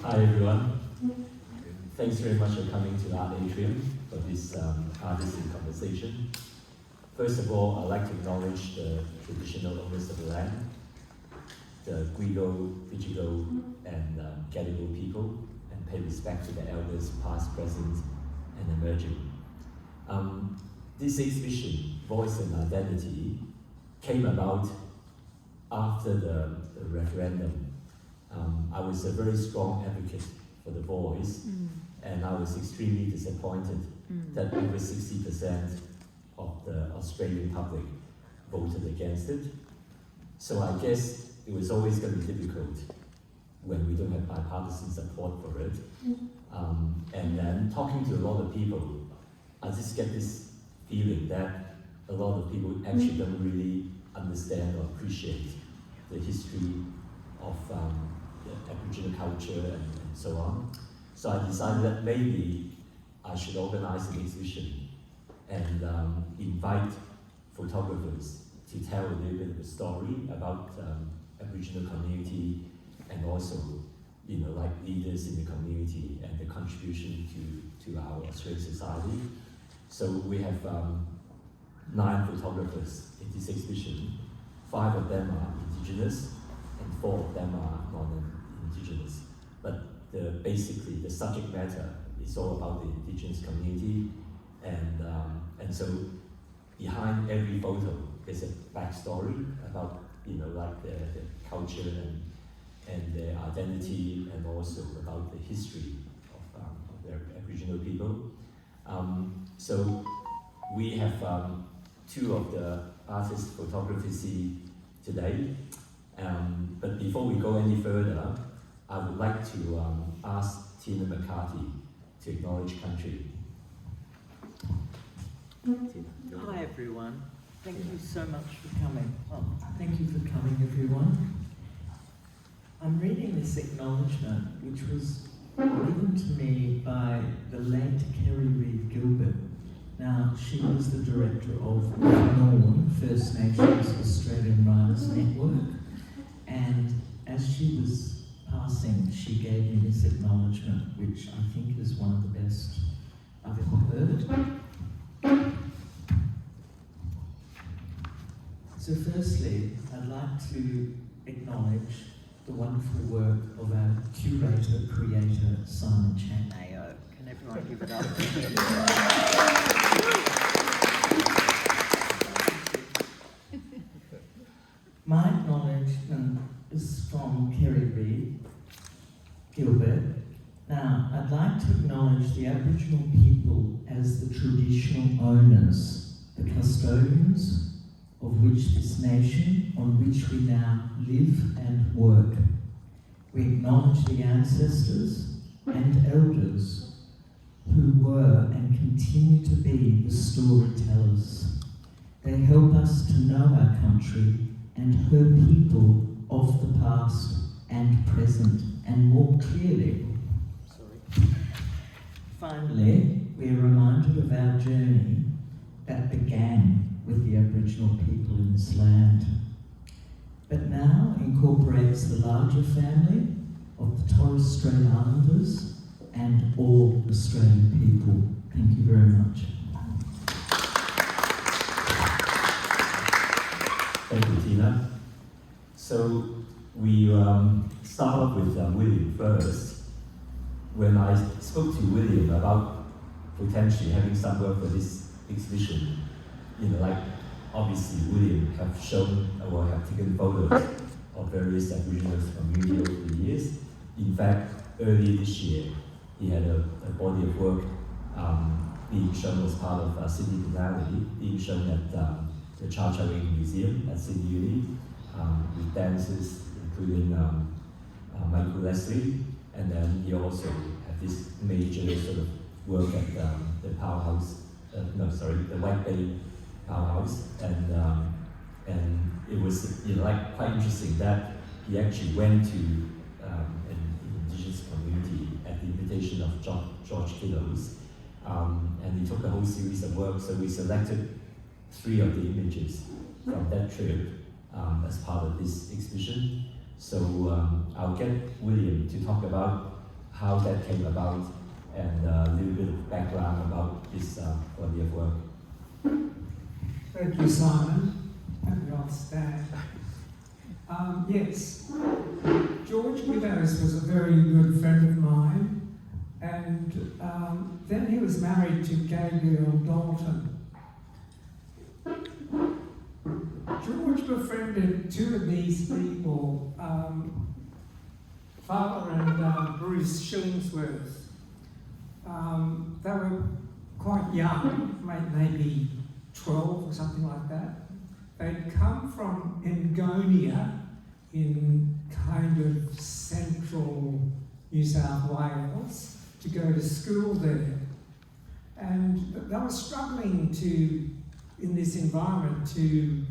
Hi everyone. Thanks very much for coming to Art Atrium for this artist in conversation. First of all, I'd like to acknowledge the traditional owners of the land, the Grigo, Pichigo, and Gadigal people, and pay respect to the elders past, present, and emerging. This exhibition, Voice and Identity, came about after the referendum. I was a very strong advocate for the voice, and I was extremely disappointed that over 60% of the Australian public voted against it. So I guess it was always going to be difficult when we don't have bipartisan support for it. And then talking to a lot of people, I just get this feeling that a lot of people actually don't really understand or appreciate the history of the Aboriginal culture and so on. So I decided that maybe I should organize an exhibition and invite photographers to tell a little bit of a story about Aboriginal community and also, like leaders in the community and the contribution to our Australian society. So we have 9 photographers in this exhibition. 5 of them are Indigenous and 4 of them are non-Indigenous. But basically the subject matter is all about the Indigenous community, and so behind every photo is a backstory about like the culture and their identity, and also about the history of their Aboriginal people. So we have 2 of the artist photographers today. But before we go any further, I would like to ask Teena McCarthy to acknowledge country. Hi everyone. Thank you so much for coming. Thank you for coming, everyone. I'm reading this acknowledgement, which was given to me by the late Kerry Reid Gilbert. Now, she was the director of Northern First Nations Australian Writers Network, and as she was passing, she gave me this acknowledgement, which I think is one of the best I've ever heard. So firstly, I'd like to acknowledge the wonderful work of our curator-creator, Simon Chang. Can everyone give it up? My acknowledgement is from Kerry Reid Gilbert. Now, I'd like to acknowledge the Aboriginal people as the traditional owners, the custodians of which this nation on which we now live and work. We acknowledge the ancestors and elders who were and continue to be the storytellers. They help us to know our country and her people of the past and present, and more clearly. Finally, we are reminded of our journey that began with the Aboriginal people in this land, but now incorporates the larger family of the Torres Strait Islanders and all Australian people. Thank you very much. Thank you, Teena. So we start off with William first. When I spoke to William about potentially having some work for this exhibition, like obviously William have shown or have taken photos of various Aboriginal communities over the years. In fact, earlier this year, he had a body of work being shown as part of Sydney Biennale, being shown at the Cha Cha Wing Museum at Sydney Uni, with dancers, including Michael Leslie, and then he also had this major sort of work at the powerhouse, the White Bay powerhouse, and it was like quite interesting that he actually went to an Indigenous community at the invitation of George Kiddos, and he took a whole series of work. So we selected 3 of the images from that trip as part of this exhibition. So I'll get William to talk about how that came about, and a little bit of background about this body of work. Thank you, Simon. And I'll stand. Yes, George Widows was a very good friend of mine, and then he was married to Gabriel Dalton. George befriended two of these people, Father and Bruce Shillingsworth. They were quite young, maybe 12 or something like that. They'd come from Engonia in kind of central New South Wales to go to school there. And they were struggling in this environment to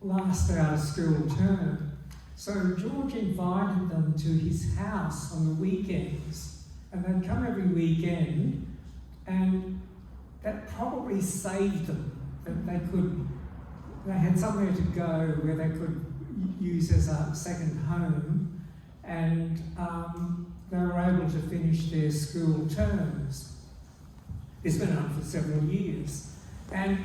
last out a school term. So George invited them to his house on the weekends, and they'd come every weekend, and that probably saved them, that they had somewhere to go where they could use as a second home, and they were able to finish their school terms. This went on for several years. And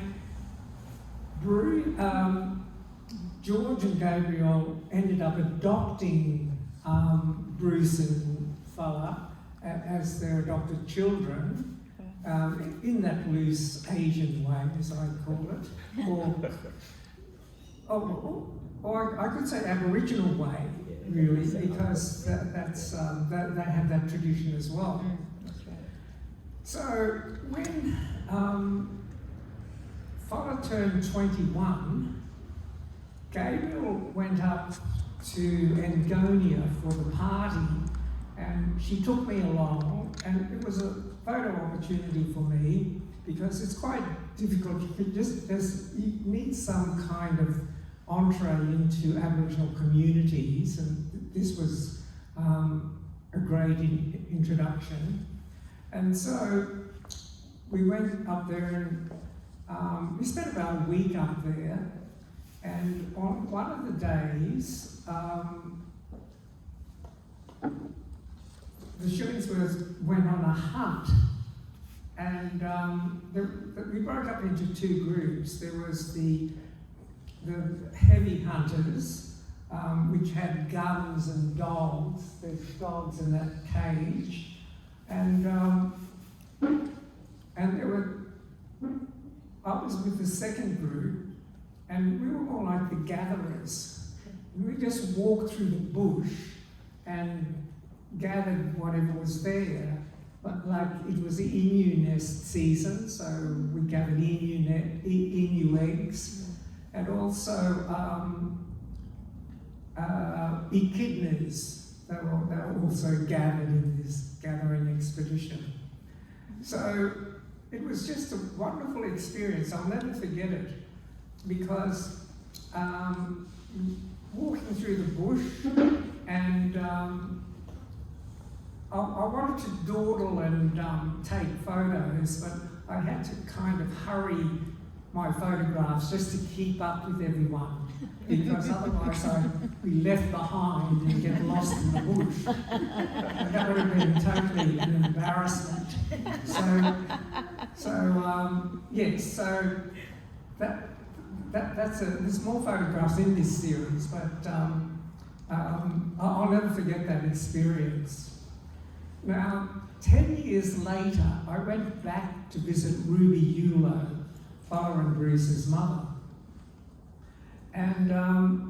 George and Gabriel ended up adopting Bruce and Fala as their adopted children, in that loose Asian way, as I call it, or I could say Aboriginal way, really, because they have that tradition as well. So when Fala turned 21, Gabriel went up to Engonia for the party, and she took me along, and it was a photo opportunity for me, because it's quite difficult. You need some kind of entree into Aboriginal communities, and this was a great introduction. And so we went up there, and we spent about a week up there. And on one of the days, the Shillingsworths went on a hunt, and we broke up into two groups. There was the heavy hunters, which had guns and dogs. There's dogs in that cage, and there were. I was with the second group, and we were more like the gatherers. We just walked through the bush and gathered whatever was there. But like it was the emu nest season, so we gathered emu eggs, and also echidnas. They were also gathered in this gathering expedition. So it was just a wonderful experience. I'll never forget it, because walking through the bush, and I wanted to dawdle and take photos, but I had to kind of hurry my photographs just to keep up with everyone, because otherwise I'd be left behind and get lost in the bush. And that would have been totally an embarrassment. So there's more photographs in this series, but I'll never forget that experience. Now, 10 years later, I went back to visit Ruby Euler, Father and Bruce's mother. And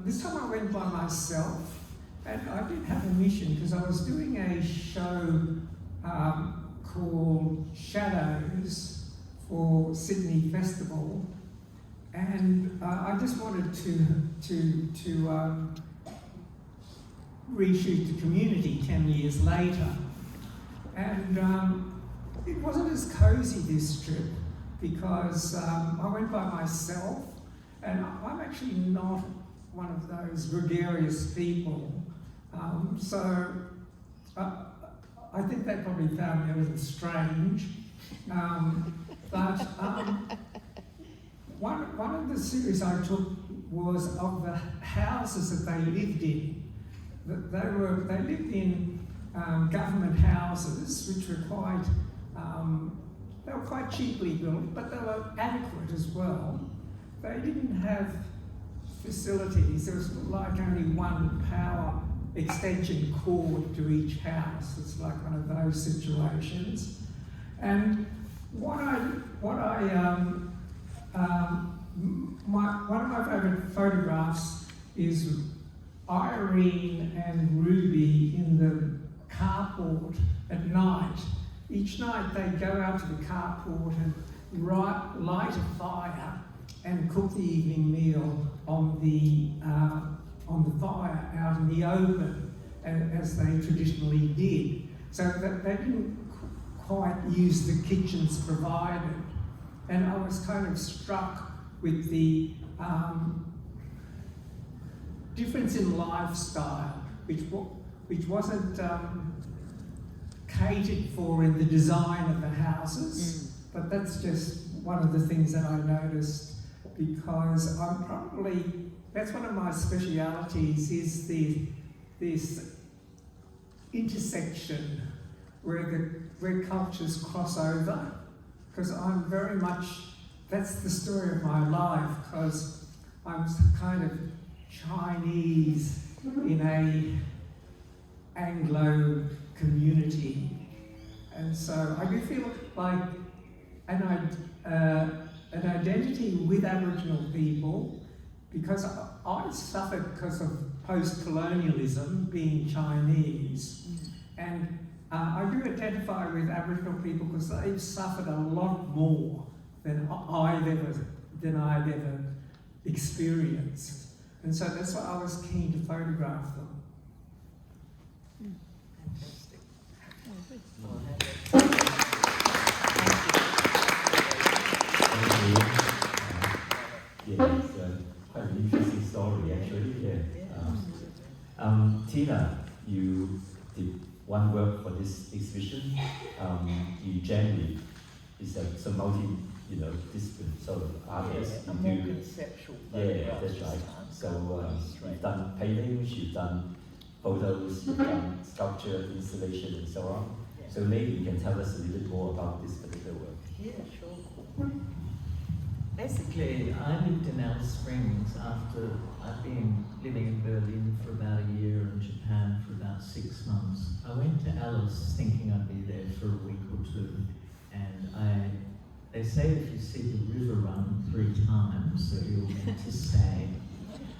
this time I went by myself, and I did have a mission, because I was doing a show called Shadows for Sydney Festival, and I just wanted to reshoot the community 10 years later. And it wasn't as cozy this trip, because I went by myself, and I'm actually not one of those gregarious people. So I think they probably found me a little strange. But one of the series I took was of the houses that they lived in. They lived in government houses, which were quite, they were quite cheaply built, but they were adequate as well. They didn't have facilities. There was like only one power extension cord to each house. It's like one of those situations. And one of my favourite photographs is Irene and Ruby in the carport at night. Each night they go out to the carport and light a fire and cook the evening meal on the fire out in the open, as they traditionally did. So that they didn't quite use the kitchens provided. And I was kind of struck with the difference in lifestyle, which wasn't catered for in the design of the houses, but that's just one of the things that I noticed, because that's one of my specialities, is this intersection where cultures cross over, because I'm very much, that's the story of my life, because I'm kind of Chinese in a Anglo community, and so I do feel like an identity with Aboriginal people, because I suffered because of post-colonialism, being Chinese, and I do identify with Aboriginal people because they've suffered a lot more than I'd ever experienced. And so that's why I was keen to photograph them. Yeah, it's quite an interesting story actually. Teena, you did one work for this exhibition. You generally is a multi-discipline sort of artist. Yeah, a more conceptual. Yeah, that's right. So you've done paintings, you've done photos, you've done sculpture, installation, and so on. Yeah. So maybe you can tell us a little bit more about this particular work. Yeah, sure. Basically, I lived in Alice Springs after I'd been living in Berlin for about a year and Japan for about 6 months. I went to Alice thinking I'd be there for a week or two, and they say if you see the river run 3 times that you're meant to stay.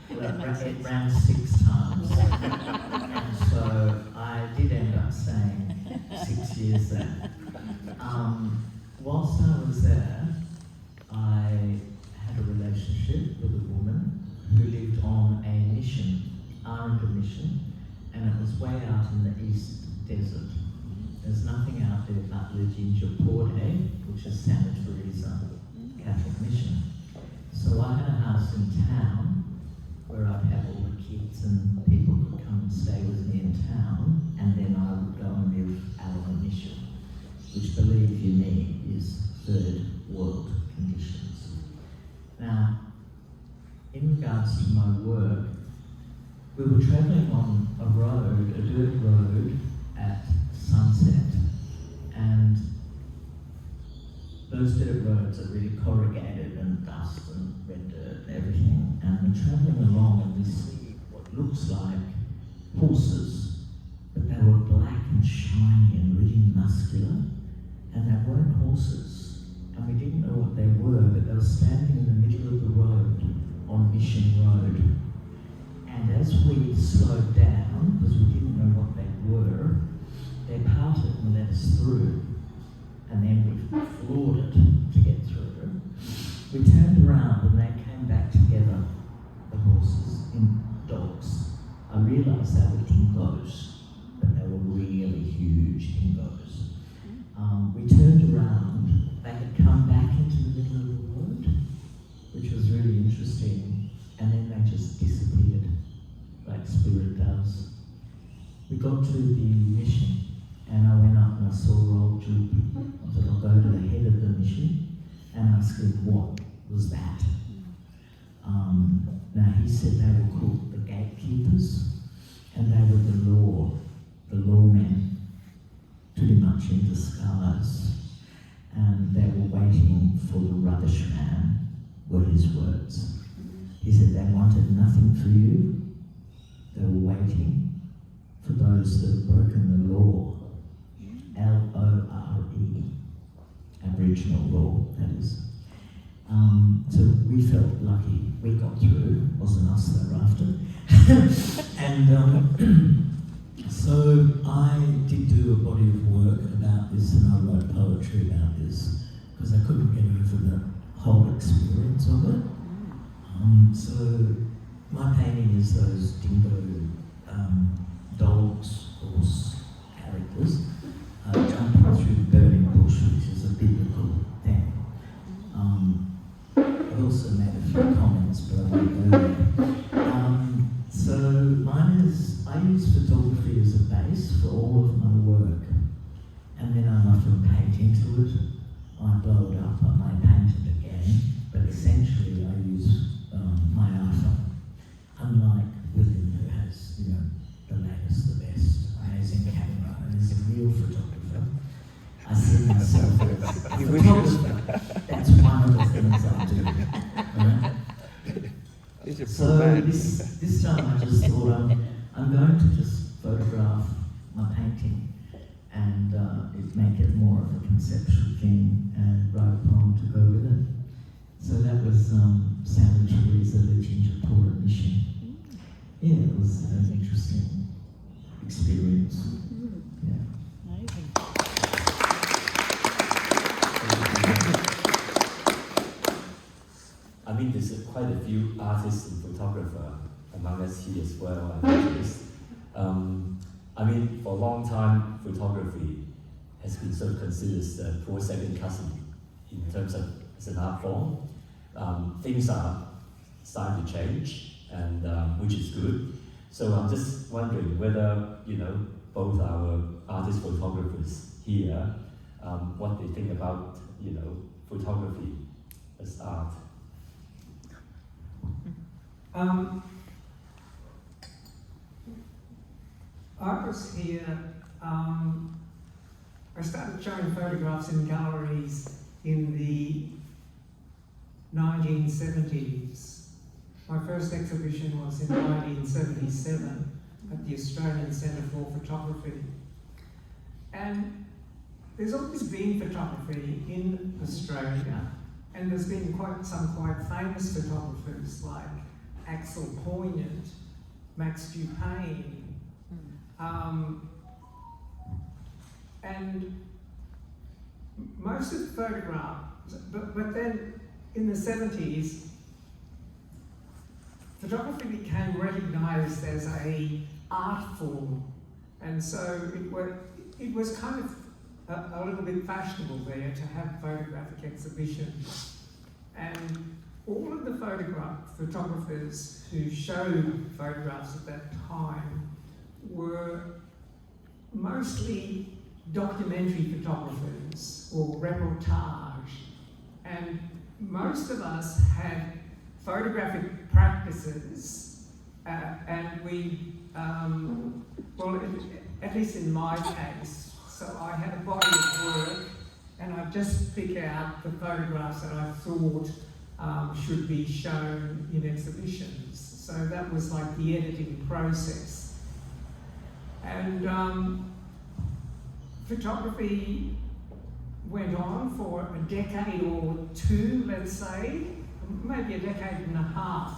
Well, it ran 6 times, and so I did end up staying 6 years there. Whilst I was there, I had a relationship with a woman who lived on a mission, Aranda mission, and it was way out in the East Desert. There's nothing out there but the Ginger Porte, which is Santa Teresa Catholic mission. So I had a house in town where I'd have all the kids and people could come and stay with me in town, and then I would go and live out on a mission, which, believe you me, is third world conditions. Now, in regards to my work, we were travelling on a road, a dirt road, at sunset, and those dirt roads are really corrugated and dust and red dirt and everything, and we're travelling along and we see what looks like horses, but they were black and shiny and really muscular, and they weren't horses, and we didn't know what they were, but they were standing in the middle of the road on Mission Road. And as we slowed down, because we didn't know what they were, they parted and let us through, and then we floored it to get through. We turned around and they came back together, the horses, in dogs. I realised they were dingoes, but they were really huge dingoes. We turned around, they had come back into the middle of the road, which was really interesting, and then they just disappeared, like spirit does. We got to the mission, and I went up and I saw old Julie. I said, I'll go to the head of the mission and ask him what was that. Now he said they were called the gatekeepers, and they were the lawmen. rubbish man, were his words. He said they wanted nothing for you. They were waiting for those that have broken the law. L-O-R-E. Aboriginal law, that is. So we felt lucky. We got through. It wasn't us they were after. And so I did do a body of work about this, and I wrote poetry about this because I couldn't get over the whole experience of it. So my painting is those dingo dogs, horse characters jumping through the burning bush, which is a biblical thing. I also made a few comments, but I won't go there. So mine is, I use photography as a base for all of my work, and then I often paint into it. I blow it up, I might paint it again, but essentially I use my iPhone. Unlike William, who has, you know, the latest, the best, amazing camera, and is a real photographer. I see myself as a photographer. That's one of the things I do. Right? So this time I just thought I'm going to just photograph my painting and make it more of a conceptual thing and write a poem to go with it. So that was Sally Teresa, the Ginger Porter mission. Yeah, it was an interesting experience. Yeah. Amazing. I mean, there's quite a few artists and photographers among us here as well. I mean, for a long time, photography has been sort of considered a poor second cousin in terms of as an art form. Things are starting to change, and which is good. So I'm just wondering whether, you know, both our artist photographers here, what they think about, you know, photography as art. I was here, I started showing photographs in galleries in the 1970s. My first exhibition was in 1977 at the Australian Centre for Photography. And there's always been photography in Australia, and there's been some quite famous photographers like Axel Poignant, Max Dupain, and most of the photographs, but then in the 70s, photography became recognised as an art form, and so it was kind of a little bit fashionable there to have photographic exhibitions. And all of the photographers who showed photographs at that time were mostly documentary photographers or reportage, and most of us had photographic practices, and we, well, at least in my case, so I had a body of work, and I'd just pick out the photographs that I thought should be shown in exhibitions. So that was like the editing process. And photography went on for a decade or two, let's say, maybe a decade and a half.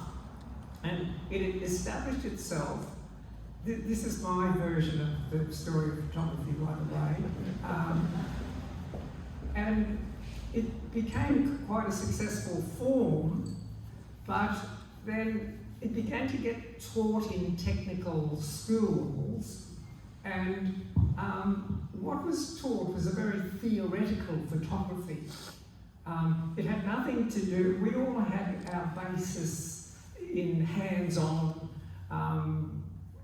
And it established itself. This is my version of the story of photography, by the way. And it became quite a successful form, but then it began to get taught in technical schools, and what was taught was a very theoretical photography. It had nothing to do, we all had our basis in hands-on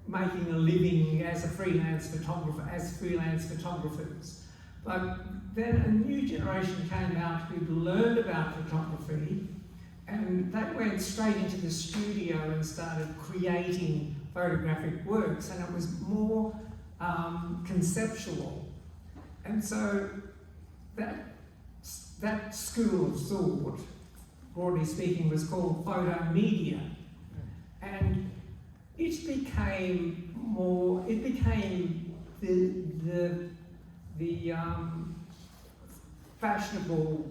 making a living as a freelance photographer, as freelance photographers. But then a new generation came out who'd learned about photography, and they went straight into the studio and started creating photographic works, and it was more conceptual. And so that school of thought broadly speaking, was called photo media. And it became the fashionable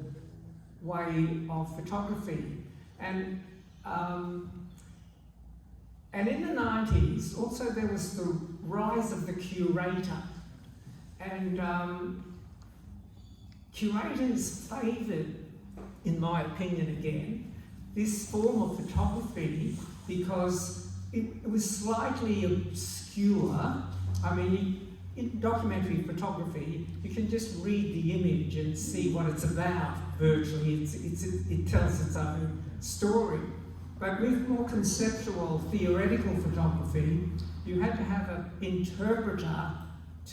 way of photography. And in the 90s, also there was the rise of the curator. And curators favoured, in my opinion again, this form of photography because it was slightly obscure. I mean, in documentary photography, you can just read the image and see what it's about virtually. It tells its own story. But with more conceptual, theoretical photography, you had to have an interpreter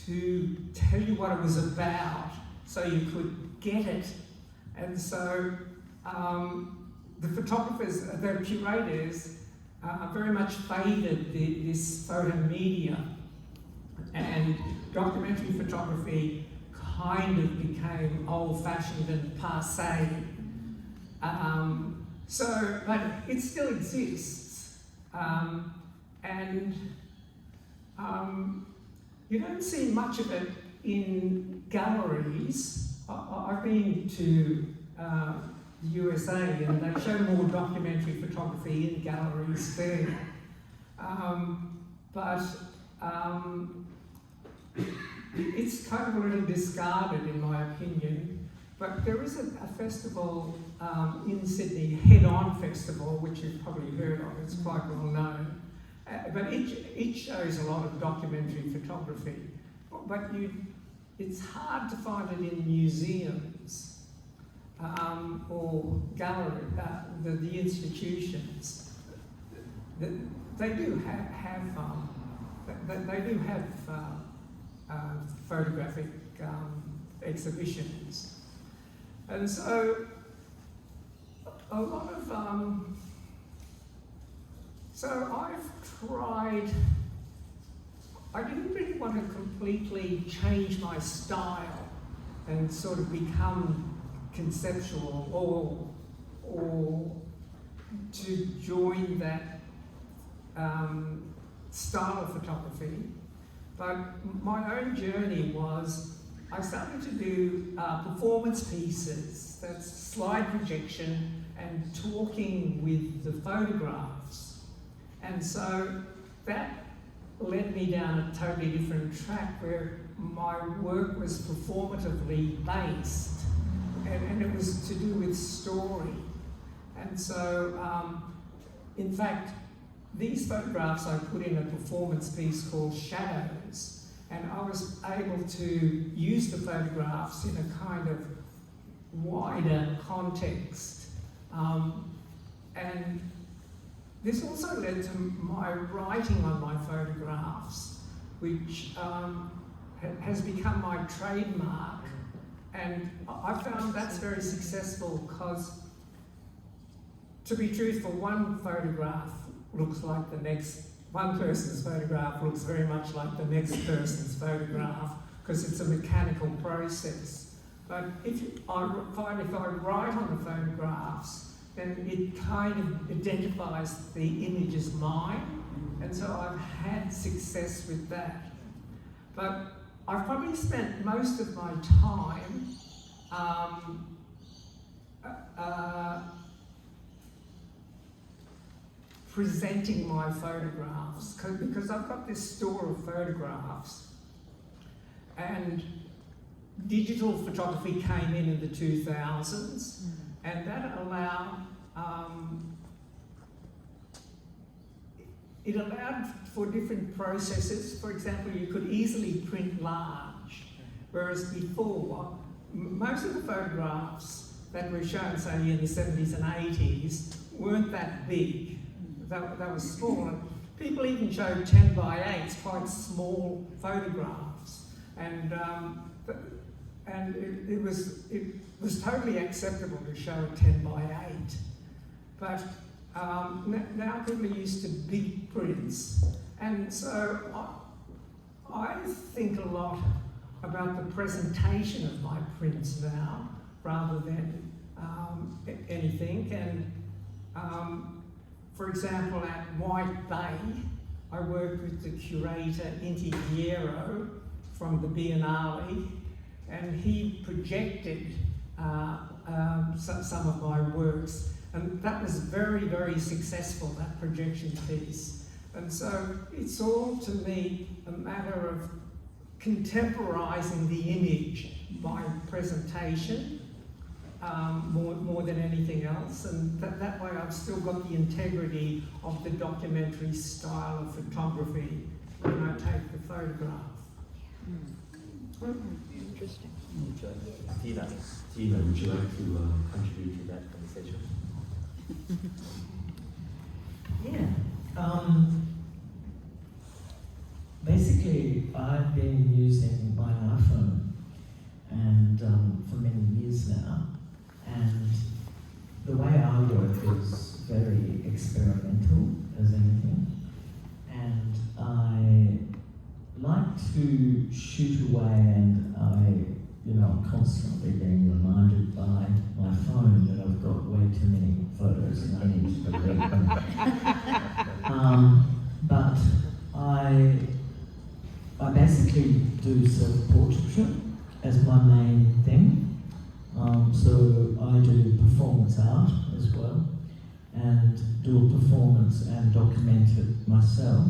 to tell you what it was about so you could get it. And so the photographers, the curators, very much favoured this photo media, and documentary photography kind of became old-fashioned and passé. But it still exists, and you don't see much of it in galleries. I've been to the USA, and they show more documentary photography in galleries there. It's kind of a little discarded, in my opinion. But there is a festival in Sydney, Head On Festival, which you've probably heard of. It's quite well known. But it shows a lot of documentary photography. But it's hard to find it in museums or gallery, the institutions. They do have photographic exhibitions, and so a lot of so I've tried. I didn't really want to completely change my style and sort of become conceptual or to join that style of photography. But my own journey was, I started to do performance pieces, that's slide projection and talking with the photographs. And so that led me down a totally different track where my work was performatively based, and it was to do with story. And so, in fact, these photographs I put in a performance piece called Shadows, and I was able to use the photographs in a kind of wider context. And this also led to my writing on my photographs, which has become my trademark. And I found that's very successful because, to be truthful, one photograph looks like the next, one person's photograph looks very much like the next person's photograph because it's a mechanical process. But if I write on the photographs, then it kind of identifies the image as mine, and so I've had success with that. But I've probably spent most of my time presenting my photographs, because I've got this store of photographs, and digital photography came in the 2000s, and that allowed it allowed for different processes. For example, you could easily print large, whereas before, most of the photographs that were shown, say, in the 70s and 80s, weren't that big. That was small. And people even showed 10 by 8s, quite small photographs. And it was totally acceptable to show a 10 by 8. But now people are used to big prints. And so I think a lot about the presentation of my prints now, rather than anything. And for example, at White Bay, I worked with the curator Inti Guerrero from the Biennale, and he projected some of my works, and that was very, very successful, that projection piece. And so it's all, to me, a matter of contemporising the image by presentation more than anything else, and that way I've still got the integrity of the documentary style of photography when I take the photograph. Interesting. Teena, would you like to contribute to that conversation? Yeah. Basically, I've been using my iPhone and for many years now, and the way I work is very experimental as anything, and I like to shoot away, and I'm constantly being reminded by my phone that I've got way too many photos and I need to delete them. But I basically do self-portraiture as my main thing. So I do performance art as well, and do a performance and document it myself,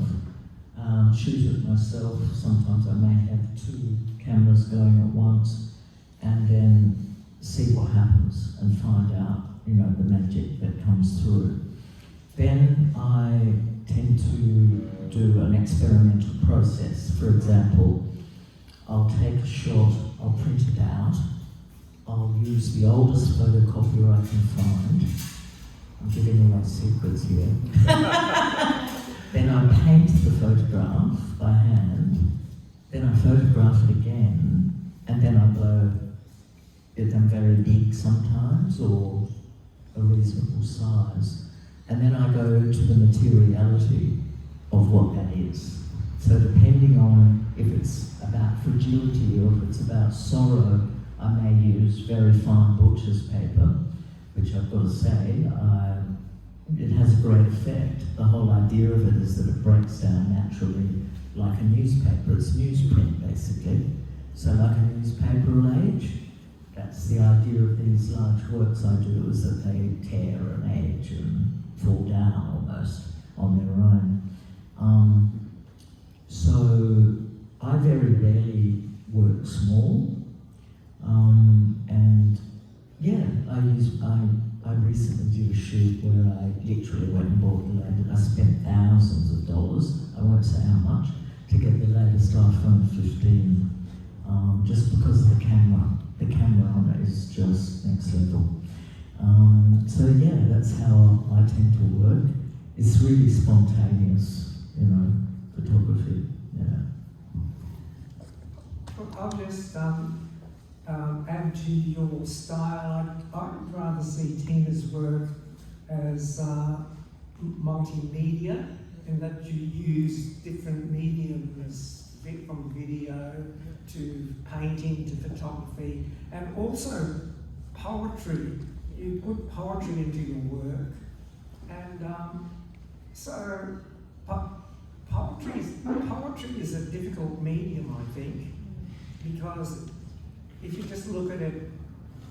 shoot it myself. Sometimes I may have two cameras going at once, and then see what happens and find out, the magic that comes through. Then I tend to do an experimental process. For example, I'll take a shot, I'll print it out, I'll use the oldest photocopier I can find. I'm giving away secrets here. Then I paint the photograph by hand, then I photograph it again, and then I blow it them very big sometimes, or a reasonable size. And then I go to the materiality of what that is. So depending on if it's about fragility or if it's about sorrow, I may use very fine butcher's paper, which I've got to say, it has a great effect. The whole idea of it is that it breaks down naturally like a newspaper. It's newsprint, basically. So like a newspaper age, that's the idea of these large works I do, is that they tear and age and fall down almost on their own. So I very rarely work small, and yeah, I recently did a shoot where I literally went and bought the latest. I spent thousands of dollars, I won't say how much, to get the latest iPhone 15, just because the camera on it is just next level. So yeah, that's how I tend to work. It's really spontaneous, photography. Yeah. I'll just add to your style. I'd rather see Teena's work as multimedia, in that you use different mediums, from video to painting to photography, and also poetry. You put poetry into your work, and so poetry is a difficult medium, I think, because if you just look at it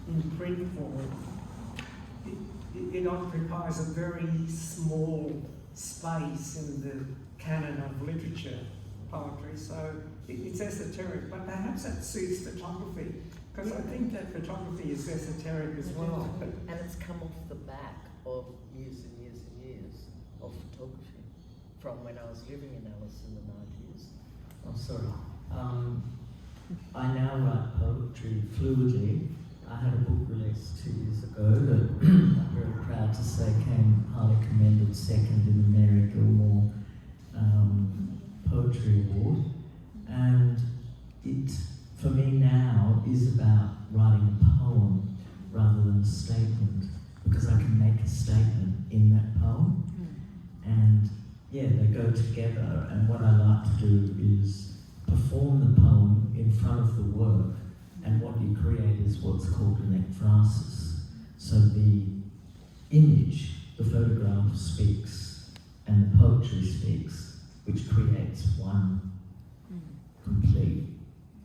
in print form, it occupies a very small space in the canon of literature, poetry, so it's esoteric, but perhaps that suits photography, because I think that photography is esoteric as well. And it's come off the back of years and years and years of photography from when I was living in Alice in the 90s. Oh, sorry. I now write poetry fluidly. I had a book released 2 years ago that I'm very proud to say came highly commended second in the Mary Gilmore Poetry Award. And it, for me now, is about writing a poem rather than a statement, because I can make a statement in that poem. And yeah, they go together, and what I like to do is perform the poem in front of the work, and what you create is what's called an ekphrasis. So the image, the photograph speaks, and the poetry speaks, which creates one complete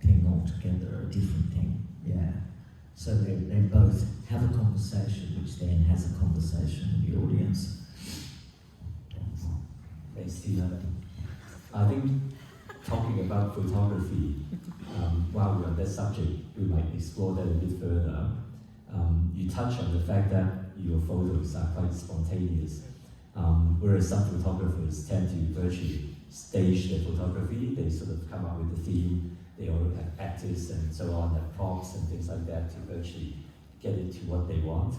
thing altogether, a different thing, yeah. So they both have a conversation, which then has a conversation with the audience. Thanks, Teena. I think talking about photography, while we're on that subject, we might explore that a bit further. You touch on the fact that your photos are quite spontaneous, whereas some photographers tend to virtually stage their photography. They sort of come up with a theme, they all have actors and so on, have props and things like that to virtually get it to what they want.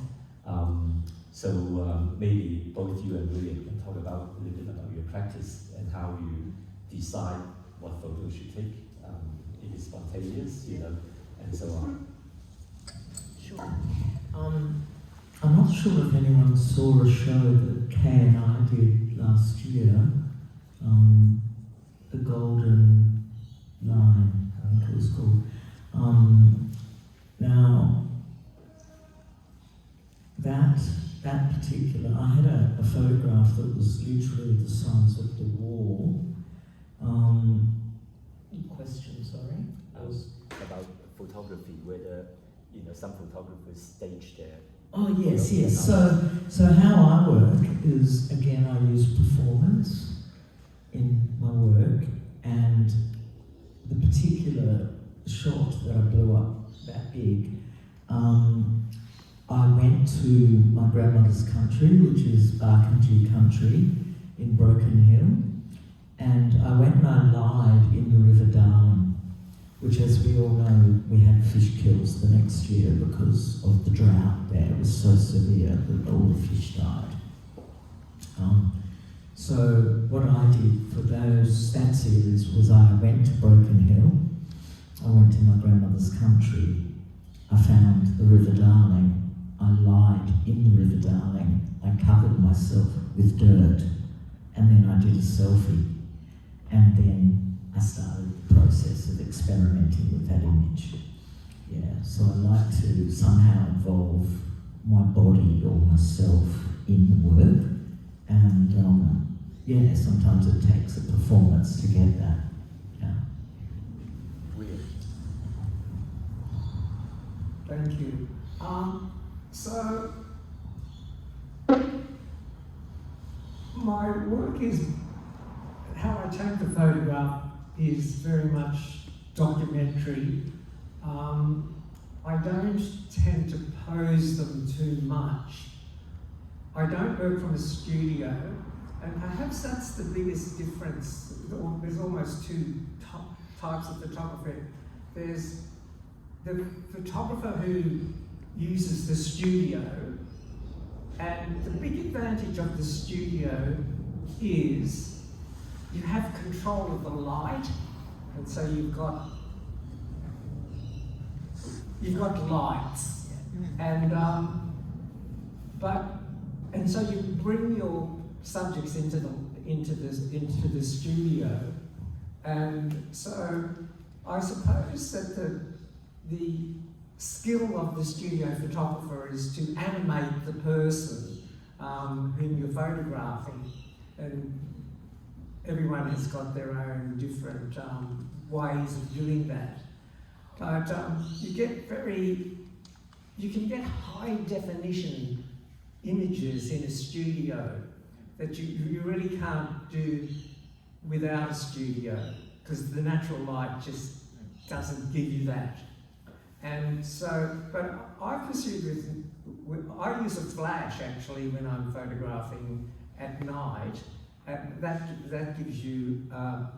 So maybe both you and William can talk about a little bit about your practice and how you decide what photos you take. It is spontaneous, and so on. Sure. I'm not sure if anyone saw a show that Kay and I did last year, The Golden Line, I think it was called. Now, that particular, I had a photograph that was literally the size of the wall. Question, sorry? I was about photography, whether some photographers stage their. Oh yes, yes. So how I work is, again, I use performance in my work, and the particular shot that I blew up that big, I went to my grandmother's country, which is Barkindji country in Broken Hill, and I went and I lied in the River Darling, which, as we all know, we had fish kills the next year because of the drought there. It was so severe that all the fish died. So what I did for that series was I went to Broken Hill, I went to my grandmother's country, I found the River Darling, I lied in the River Darling, I covered myself with dirt, and then I did a selfie, and then I started the process of experimenting with that image. Yeah, so I like to somehow involve my body or myself in the work, and yeah, sometimes it takes a performance to get that. Yeah. Weird. Thank you. So my work is, how I take the photograph is very much documentary. I don't tend to pose them too much. I don't work from a studio, and perhaps that's the biggest difference. There's almost two types of photography. There's the photographer who uses the studio, and the big advantage of the studio is you have control of the light, and so you've got lights, and so you bring your subjects into the studio, and so I suppose that the skill of the studio photographer is to animate the person whom you're photographing, and everyone has got their own different ways of doing that. But you can get high definition images in a studio that you really can't do without a studio, because the natural light just doesn't give you that. And so, but I pursue I use a flash actually when I'm photographing at night, and that gives you a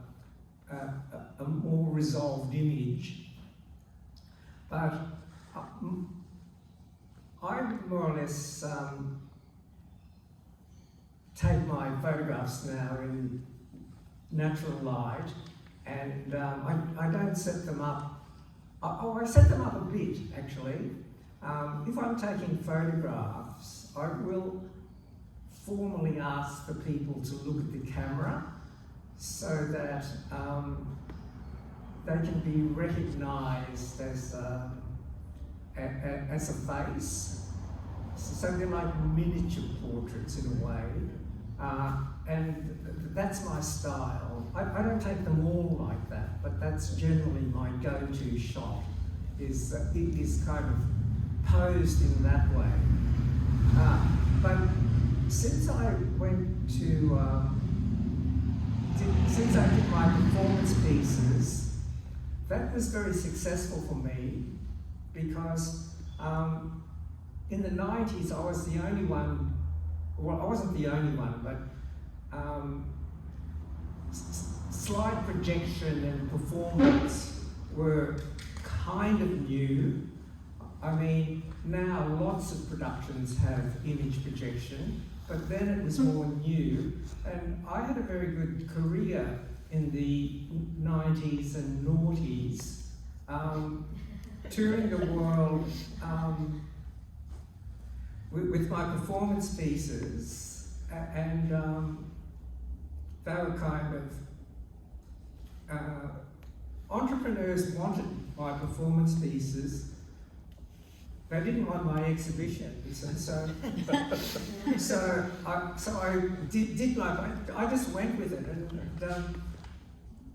more resolved image. But I more or less take my photographs now in natural light, and I don't set them up. I set them up a bit, actually. If I'm taking photographs, I will formally ask the people to look at the camera so that they can be recognised as a face. So they're like miniature portraits in a way, and that's my style. I don't take them all like that, but that's generally my go-to shot, is kind of posed in that way. But since I went to, since I did my performance pieces, that was very successful for me, because in the 90s I was the only one, well, I wasn't the only one, but slide projection and performance were kind of new. I mean, now lots of productions have image projection, but then it was more new, and I had a very good career in the 90s and noughties, touring the world with my performance pieces, and they were kind of, entrepreneurs wanted my performance pieces. They didn't want my exhibitions, and so I did my. I just went with it, and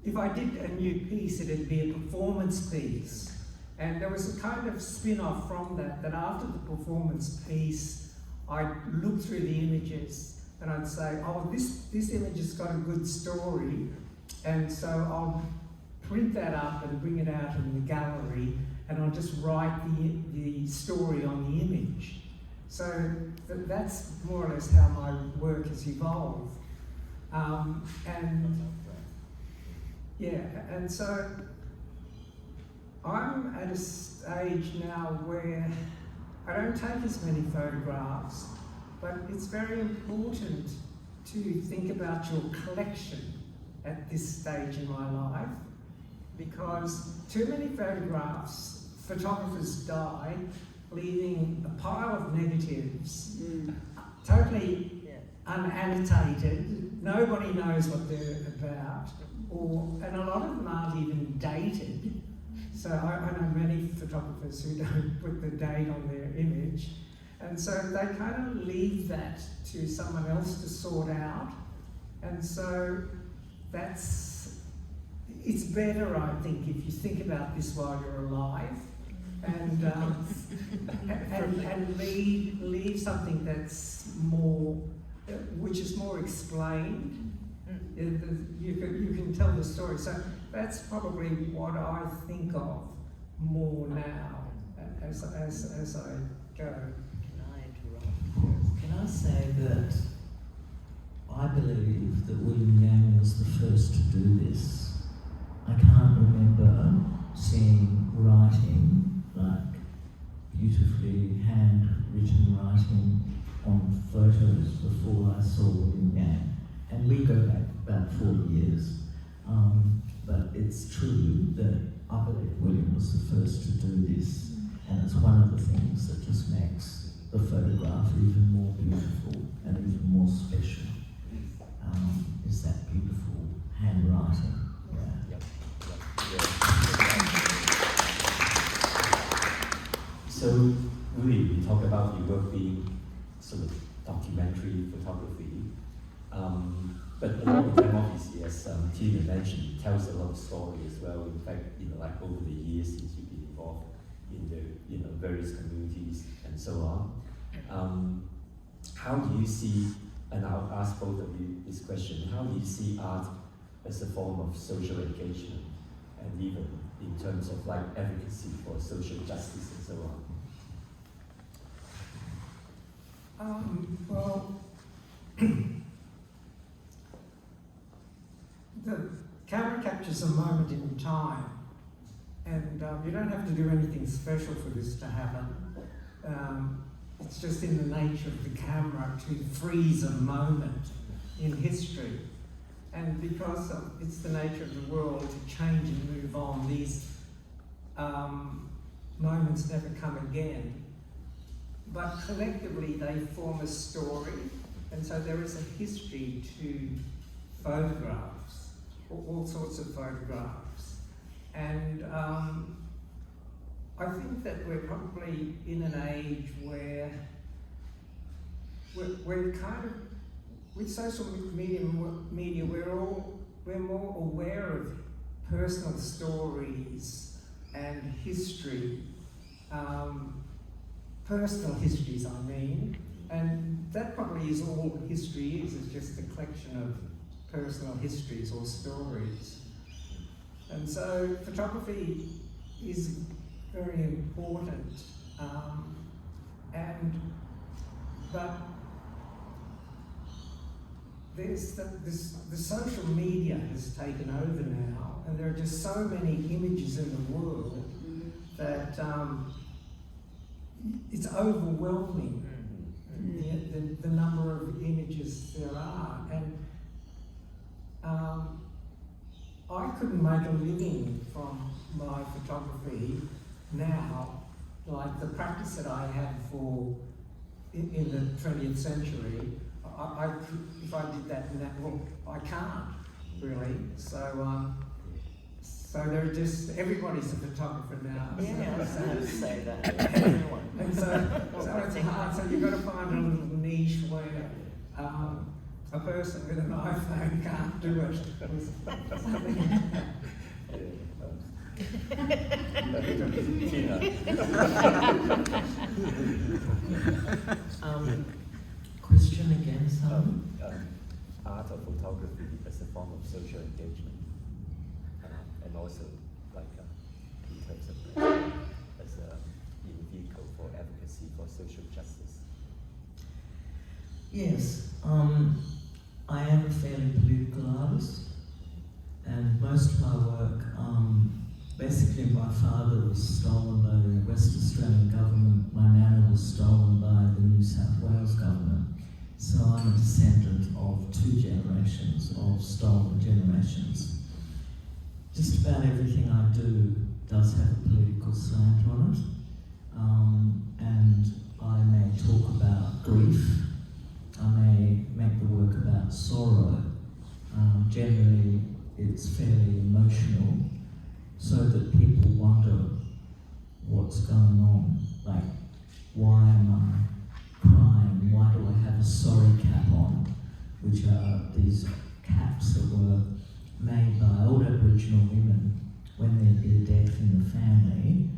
if I did a new piece, it'd be a performance piece, and there was a kind of spin-off from that. That after the performance piece, I'd look through the images and I'd say, "Oh, this image has got a good story," and so I'll print that up and bring it out in the gallery, and I'll just write the story on the image. So that's more or less how my work has evolved. And yeah, and so I'm at a stage now where I don't take as many photographs, but it's very important to think about your collection at this stage in my life, because too many photographs, photographers die, leaving a pile of negatives, totally unannotated, nobody knows what they're about, and a lot of them aren't even dated. So I know many photographers who don't put the date on their image, and so they kind of leave that to someone else to sort out, and so it's better, I think, if you think about this while you're alive, and leave something that's more, which is more explained. You can tell the story. So that's probably what I think of more now as I go. Can I say that I believe that William Yang was the first to do this? I can't remember seeing writing, like beautifully handwritten writing on photos before I saw William Yang. And we go back about 40 years. But it's true that I believe William was the first to do this. And it's one of the things that just makes the photograph even more beautiful and even more special. Is that beautiful handwriting. Yeah. So really, we talk about your work being sort of documentary photography, but a lot of time, obviously, as Teena mentioned, tells a lot of story as well. In fact, like over the years since you've been involved in the various communities and so on. How do you see, and I'll ask both of you this question, how do you see art as a form of social engagement, and even in terms of like advocacy for social justice and so on? Well, the camera captures a moment in time, and you don't have to do anything special for this to happen. It's just in the nature of the camera to freeze a moment in history. And because it's the nature of the world to change and move on, these moments never come again. But collectively they form a story, and so there is a history to photographs, all sorts of photographs. And I think that we're probably in an age where we're kind of, with social media, we're more aware of personal stories and history, personal histories, I mean, and that probably is all history is just a collection of personal histories or stories. And so photography is very important, but the social media has taken over now, and there are just so many images in the world that it's overwhelming, the number of images there are. And I couldn't make a living from my photography now, like the practice that I had in the 20th century. I could, if I did that in that, well, I can't really. So they're just, everybody's a photographer now. Yeah, I was going to say that. Everyone. And so it's hard. So you've got to find a little niche where a person with an iPhone can't do it. Question again, Simon? Art of photography as a form of social engagement, and also like in terms of as a vehicle for advocacy for social justice. Yes, I am a fairly political artist, and most of my work, basically my father was stolen by the West Australian government, my nana was stolen by the New South Wales government. So I'm a descendant of 2 generations of stolen generations. Just about everything I do does have a political slant on it. And I may talk about grief. I may make the work about sorrow. Generally, it's fairly emotional, so that people wonder what's going on. Like, why am I crying? Why do I have a sorry cap on? Which are these caps that were made by old Aboriginal women when there'd be a death in the family.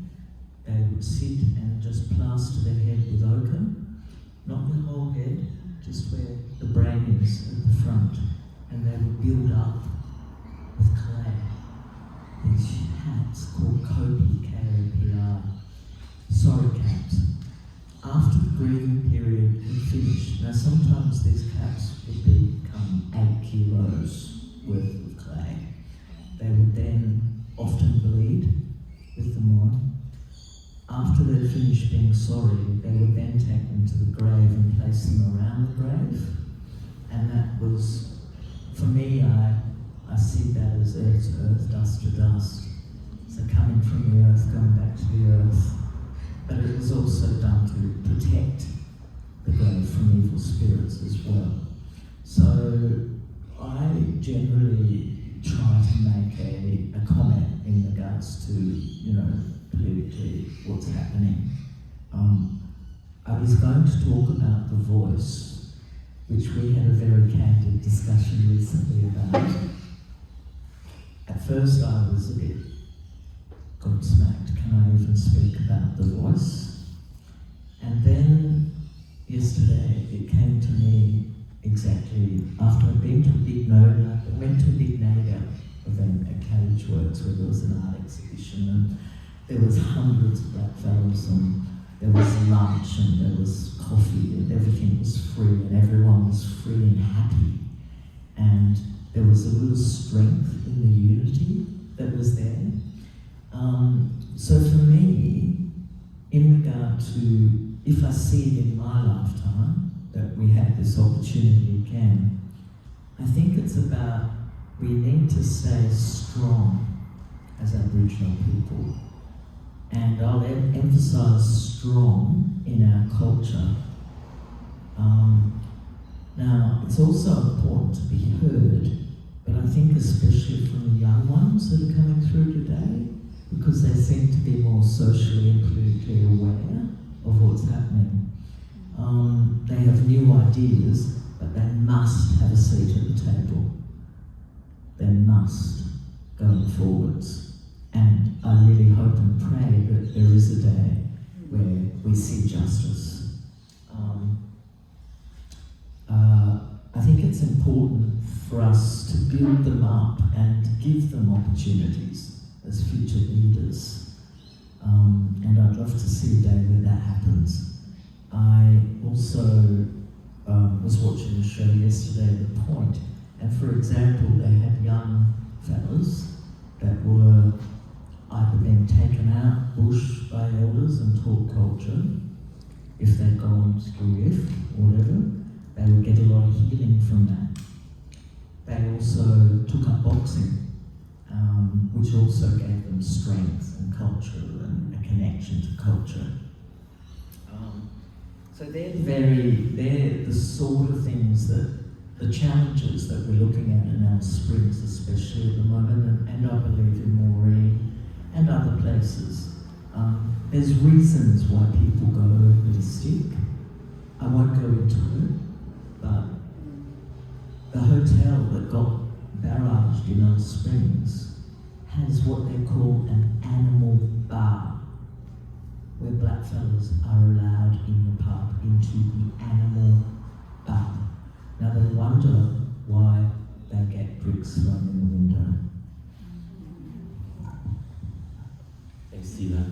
They would sit and just plaster their head with ochre, not the whole head, just where the brain is at the front, and they would build up with clay these hats called Kopi, K-O-P-R, sorry caps. After the grieving period had finished, now sometimes these caps would become 8 kilos worth of clay. They would then often bleed with them on. After they'd finished being sorry, they would then take them to the grave and place them around the grave. And that was, for me, I see that as earth to earth, dust to dust. So coming from the earth, going back to the earth. But it was also done to protect the grave from evil spirits as well. So I generally try to make a comment in regards to, politically what's happening. I was going to talk about The Voice, which we had a very candid discussion recently about. At first I was a bit gobsmacked, can I even speak about The Voice? And then yesterday it came to me exactly after I'd been to a big NODA, I went to a big NADA event at Cage Works where there was an art exhibition, and there was hundreds of black fellows, and there was lunch and there was coffee and everything was free and everyone was free and happy. And there was a little strength in the unity that was there. So for me, in regard to, if I see it in my lifetime, that we have this opportunity again, I think it's about, we need to stay strong as Aboriginal people. And I'll emphasise strong in our culture. Now, it's also important to be heard, but I think especially from the young ones that are coming through today, because they seem to be more socially and politically aware of what's happening. They have new ideas, but they must have a seat at the table. They must, going forwards. And I really hope and pray that there is a day where we see justice. I think it's important for us to build them up and give them opportunities as future leaders. And I'd love to see a day where that happens. I also was watching a show yesterday, The Point, and for example, they had young fellas that were either being taken out bush by elders and taught culture. If they'd gone to RIF or whatever, they would get a lot of healing from that. They also took up boxing, which also gave them strength and culture and a connection to culture. So they're They're the sort of things that, the challenges that we're looking at in Alice Springs, especially at the moment, and I believe in Maureen and other places. There's reasons why people go holistic. I won't go into it, but the hotel that got barraged in Alice Springs has what they call an animal bar, where blackfellas are allowed in the pub into the animal bar. Now they wonder why they get bricks thrown in the window. Thanks, Teena.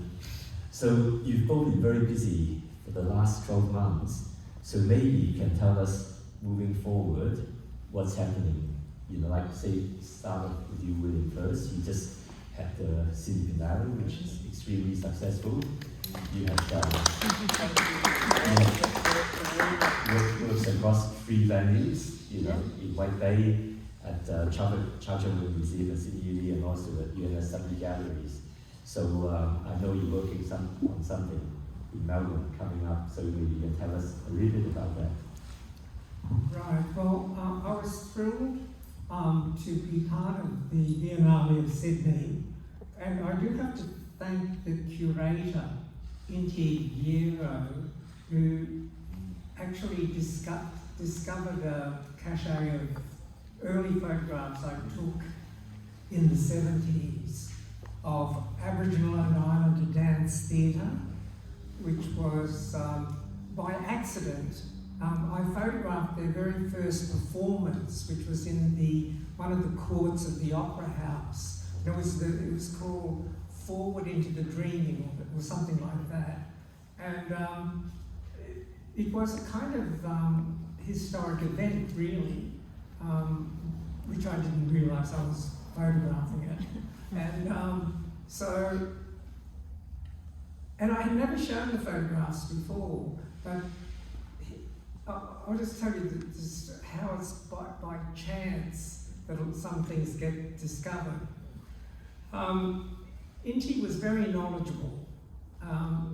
So you've both been very busy for the last 12 months. So maybe you can tell us, moving forward, what's happening. You know, like say, start off with you, William, first. You just had the Silicon Valley, which is extremely successful. You have works across 3 venues, you know, in White Bay, at Charterwood Museum at Sydney Uni, and also at UNSW Galleries. So I know you're working on something in Melbourne coming up, so maybe you can tell us a little bit about that. Right, well, I was thrilled to be part of the Biennale of Sydney, and I do have to thank the curator, Inti Guerrero, who actually discovered a cache of early photographs I took in the 70s of Aboriginal and Islander dance theatre, which was by accident. I photographed their very first performance, which was in one of the courts of the Opera House. It was called Forward into the Dreaming, or something like that. And it was a kind of historic event, really, which I didn't realise I was photographing it. And I had never shown the photographs before, but I'll just tell you how it's by chance that some things get discovered. Inti was very knowledgeable.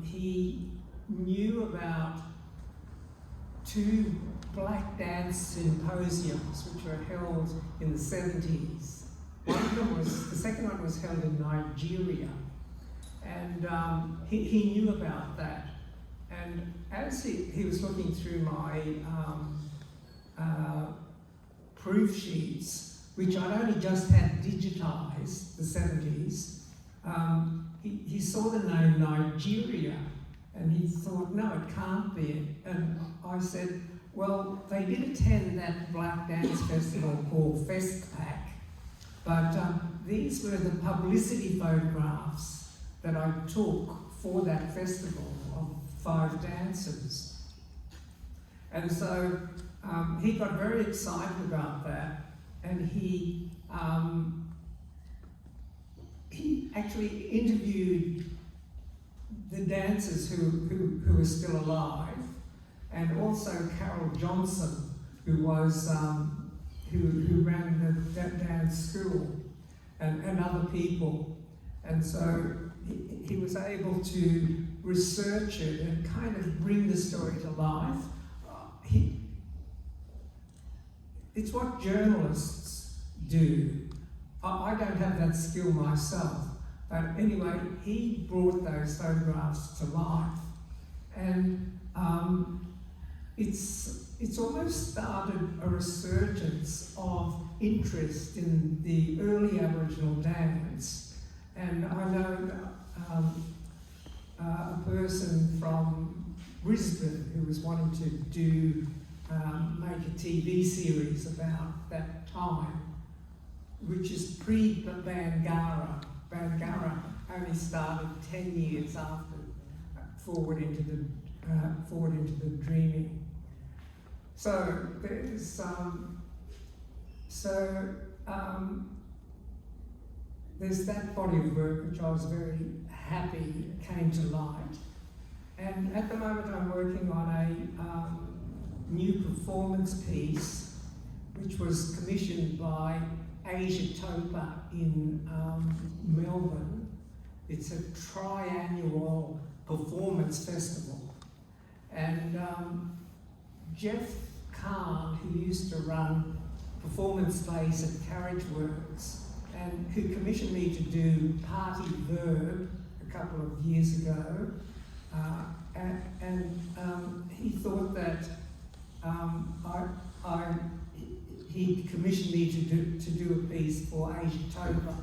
He knew about 2 black dance symposiums which were held in the 70s. The second one was held in Nigeria, and he knew about that. And as he was looking through my proof sheets, which I'd only just had digitised, the 70s, he saw the name Nigeria, and he thought, no, it can't be. And I said, well, they did attend that black dance festival called FestPac, but these were the publicity photographs that I took for that festival of 5 dancers. And so he got very excited about that, and he actually interviewed the dancers who were still alive, and also Carol Johnson, who was who ran that dance school, and other people. And so he was able to research it and kind of bring the story to life. It's what journalists do. I don't have that skill myself, but anyway, he brought those photographs to life. And it's almost started a resurgence of interest in the early Aboriginal dance. And I know a person from Brisbane who was wanting to do make a TV series about that time, which is pre-Bangara. Bangara only started 10 years after Forward into the Dreaming. So there's there's that body of work which I was very happy came to light. And at the moment I'm working on a new performance piece which was commissioned by Asia Topa in Melbourne. It's a triannual performance festival. And Jeff Kahn, who used to run performance plays at Carriage Works, and who commissioned me to do Party Verb a couple of years ago, he thought that he commissioned me to do a piece for Asia Topa.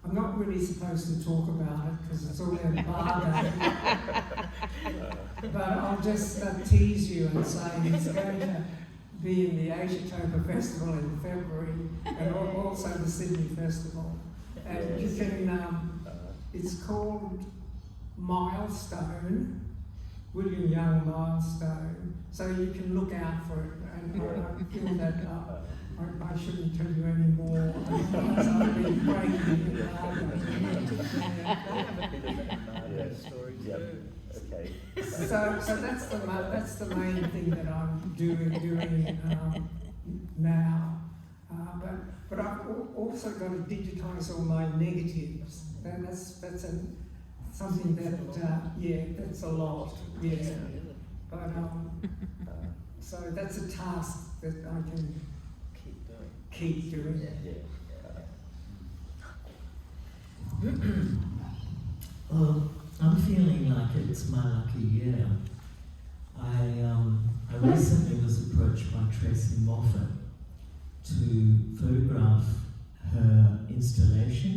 I'm not really supposed to talk about it because it's all embargoed. But I'll just tease you and say it's going to be in the Asia Topa Festival in February and also the Sydney Festival. And you can, it's called Milestone, William Young Milestone, so you can look out for it. And I feel that I shouldn't tell you any more. Otherwise I'll be breaking the embargo. They have a bit of an embargo story too. Okay. So that's the main thing that I'm doing now. But I've also got to digitise all my negatives. And that's something that that's a lot. Yeah. But so that's a task that I can keep doing. Well, I'm feeling like it's my lucky year. I recently was approached by Tracy Moffat to photograph her installation.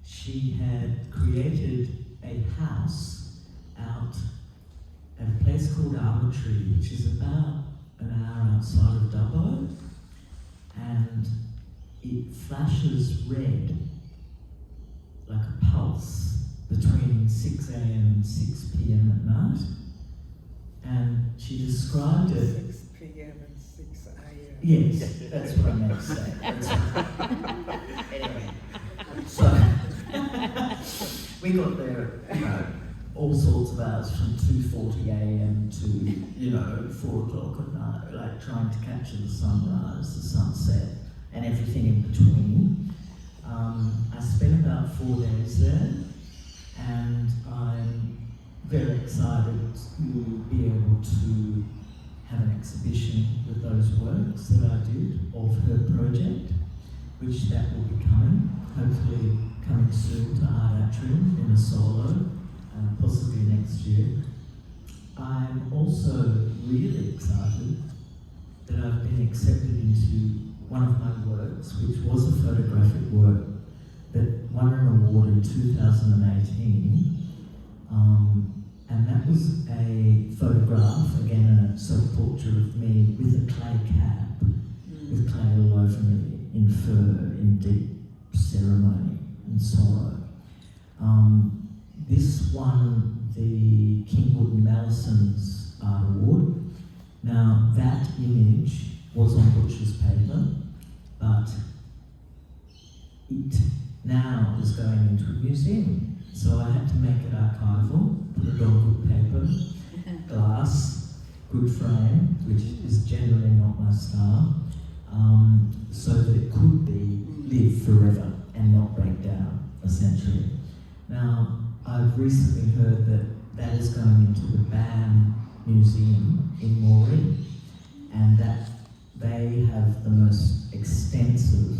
She had created a house out at a place called Art Atrium, which is about an hour outside of Dubbo, and it flashes red like a pulse between 6 a.m. and 6 p.m. at night. And she described it. 6 p.m. and 6 a.m. Yes, that's what I meant to say. Anyway. So, we got there, all sorts of hours from 2:40 a.m. to, 4 o'clock at night, like trying to capture the sunrise, the sunset, and everything in between. I spent about 4 days there, and I'm very excited to be able to have an exhibition with those works that I did of her project, which that will be coming, hopefully coming soon to Art Atrium in a solo, possibly next year. I'm also really excited that I've been accepted into one of my works, which was a photographic work that won an award in 2018. And that was a photograph, again a self-portrait of me with a clay cap, with clay all over me, in fur, in deep ceremony and sorrow. This won the Kingwood and Mallison's Art Award. Now that image was on Butcher's paper, but it now is going into a museum. So I had to make it archival, put it on good paper, glass, good frame, which is generally not my style, so that it could live forever and not break down, essentially. Now, I've recently heard that is going into the BAM Museum in Moree, and that they have the most extensive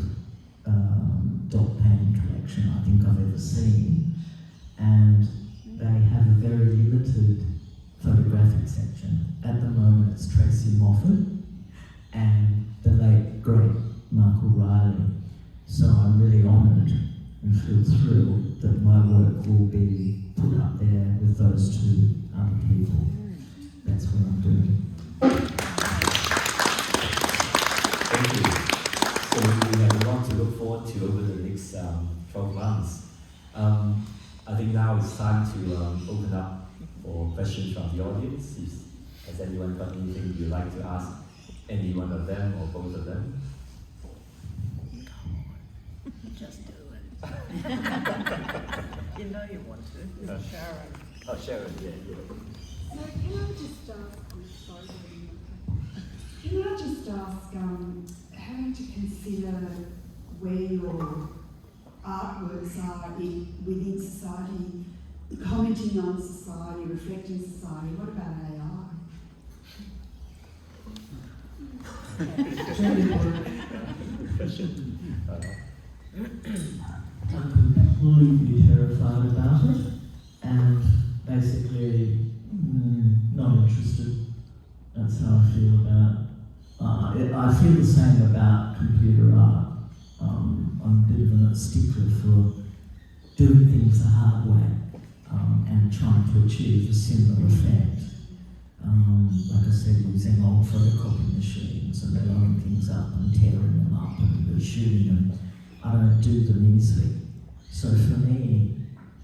dot painting collection I think I've ever seen, and they have a very limited photographic section. At the moment poets Tracy Moffat and the late great Mark O'Reilly. So I'm really honoured and feel thrilled that my work will be put up there with those two other people. That's what I'm doing. Thank you. So we have a lot to look forward to over the next 12 months. I think now it's time to open up for questions from the audience. Has anyone got anything you'd like to ask any one of them or both of them? Just do it. You know you want to. Sharon. Oh, Sharon, yeah. So can I just ask, can I just ask, having to consider where your artworks are within society, commenting on society, reflecting society, what about AI? I'm completely terrified about it and basically not interested. That's how I feel about it. I feel the same about computer art. I'm a bit of a stickler for doing things the hard way and trying to achieve a similar effect. Like I said, using old photocopy machines and blowing things up and tearing them up and reshooting them. I don't do them easily. So for me,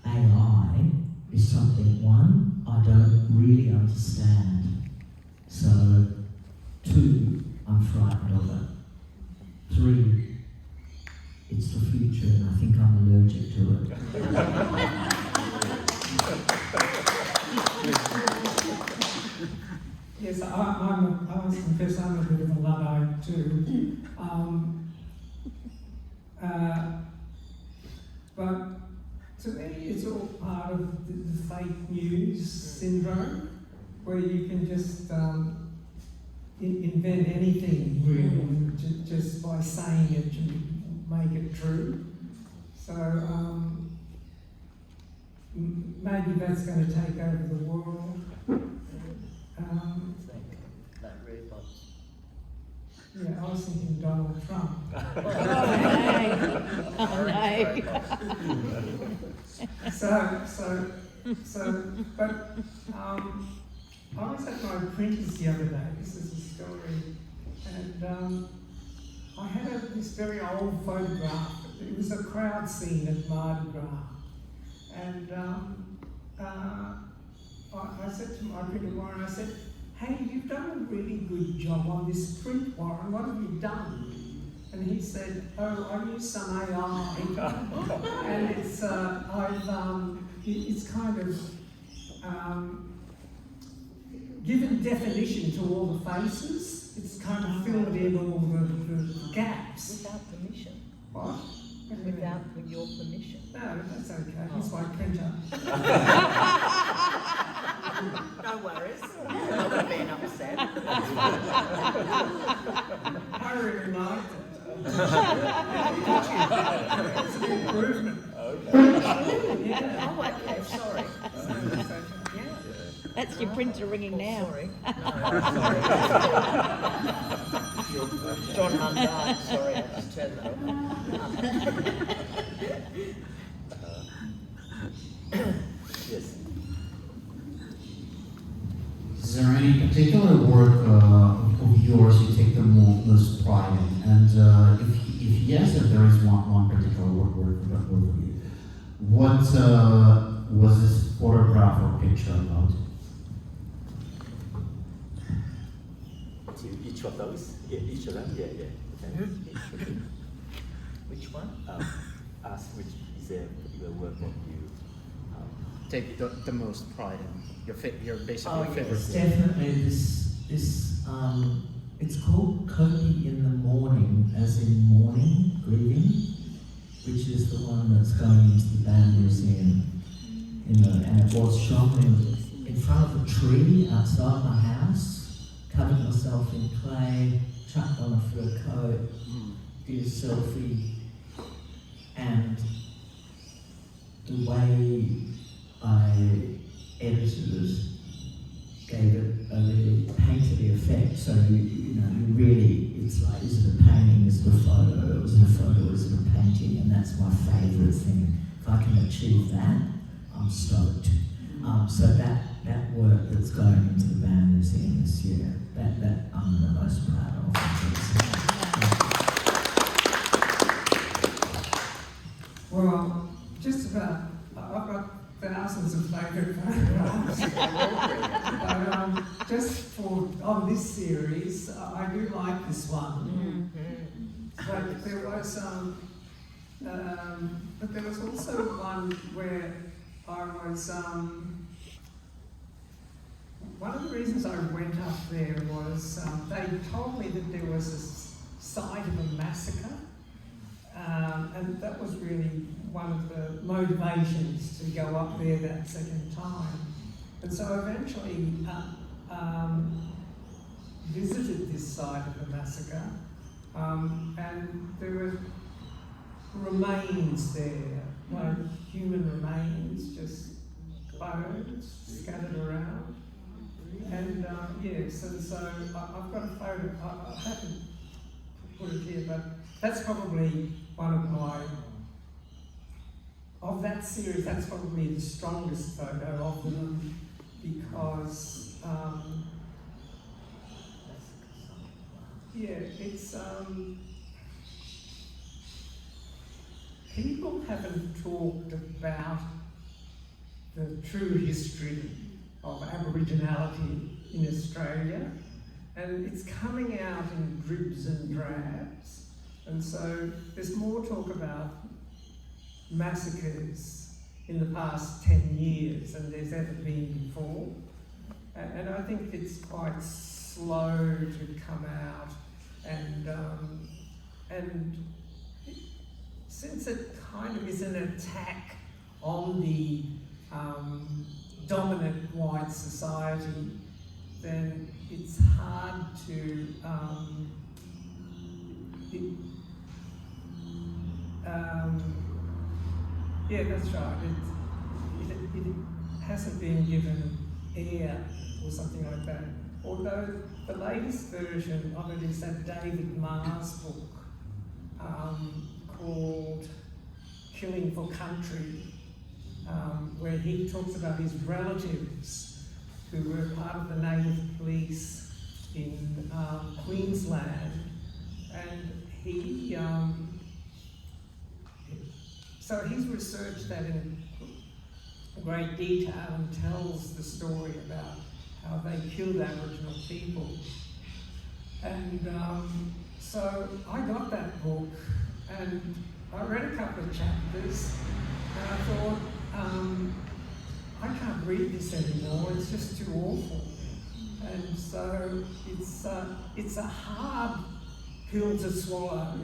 AI is something, one, I don't really understand. So, two, I'm frightened of it. Three, it's the future and I think I'm allergic to it. Yes, I must confess I'm a bit of a Luddite too. But to me, it's all part of the fake news syndrome, where you can just invent anything, really, just by saying it to make it true. So maybe that's going to take over the world. That robot. Yeah, I was thinking Donald Trump. But I was at my printer's the other day. This is a story, and I had this very old photograph. It was a crowd scene at Mardi Gras, and I said to my printer Warren, I said, "Hey, you've done a really good job on this print, Warren. What have you done?" And he said, "Oh, I used some AI, and it's it's kind of given definition to all the faces. It's kind of filled in all the gaps." Without permission. What? Without your permission. No, that's okay. He's my printer. No worries. I would have been upset. I really liked it. It's an improvement. Okay. Yeah. Oh, okay, sorry. Yeah. That's your printer ringing now. Sorry. No, sorry. John Mundy, sorry, I just turned that off. Yes. Is there any particular work of yours you take the most pride in? And if yes, if there is one particular work of both of you, what was this photograph or picture about? To each of those? Yeah, each of them? Yeah. Okay. Which one? Ask which is there a particular work that you take the most pride in your basically Oh, favorite. It's definitely this it's called Copy in the Morning, as in mourning, grieving, which is the one that's going into the Band Museum. And it was shot in front of a tree outside my house, covered myself in clay, chucked on a fur coat, did a selfie, and the way I edited it gave it a really painterly effect. So you know, you really, it's like, is it a painting, is it a photo, is it a photo, is it a painting? And that's my favourite thing. If I can achieve that, I'm stoked. So that work that's going into the Band Museum this year, that I'm the most proud of. Well, just about, I've got thousands of favourite photographs. But just for, on this series, I do like this one. But there was but there was also one where I was, one of the reasons I went up there was they told me that there was a site of a massacre. And that was really one of the motivations to go up there that second time. And so I eventually visited this site of the massacre, and there were remains there, like human remains, just bones scattered around. And yes, and so I've got a photo, I haven't put it here, but that's probably one of my, of that series, that's probably the strongest photo of them, because, yeah, it's, people haven't talked about the true history of Aboriginality in Australia, and it's coming out in dribs and drabs. And so there's more talk about massacres in the past 10 years than there's ever been before. And I think it's quite slow to come out, and since it kind of is an attack on the dominant white society, then it's hard to yeah, that's right. It hasn't been given air or something like that. Although the latest version of it is that David Marr's book called Killing for Country, where he talks about his relatives who were part of the native police in Queensland, and he so he's researched that in great detail and tells the story about how they killed Aboriginal people. And so I got that book and I read a couple of chapters and I thought, I can't read this anymore, it's just too awful. And so it's a hard pill to swallow,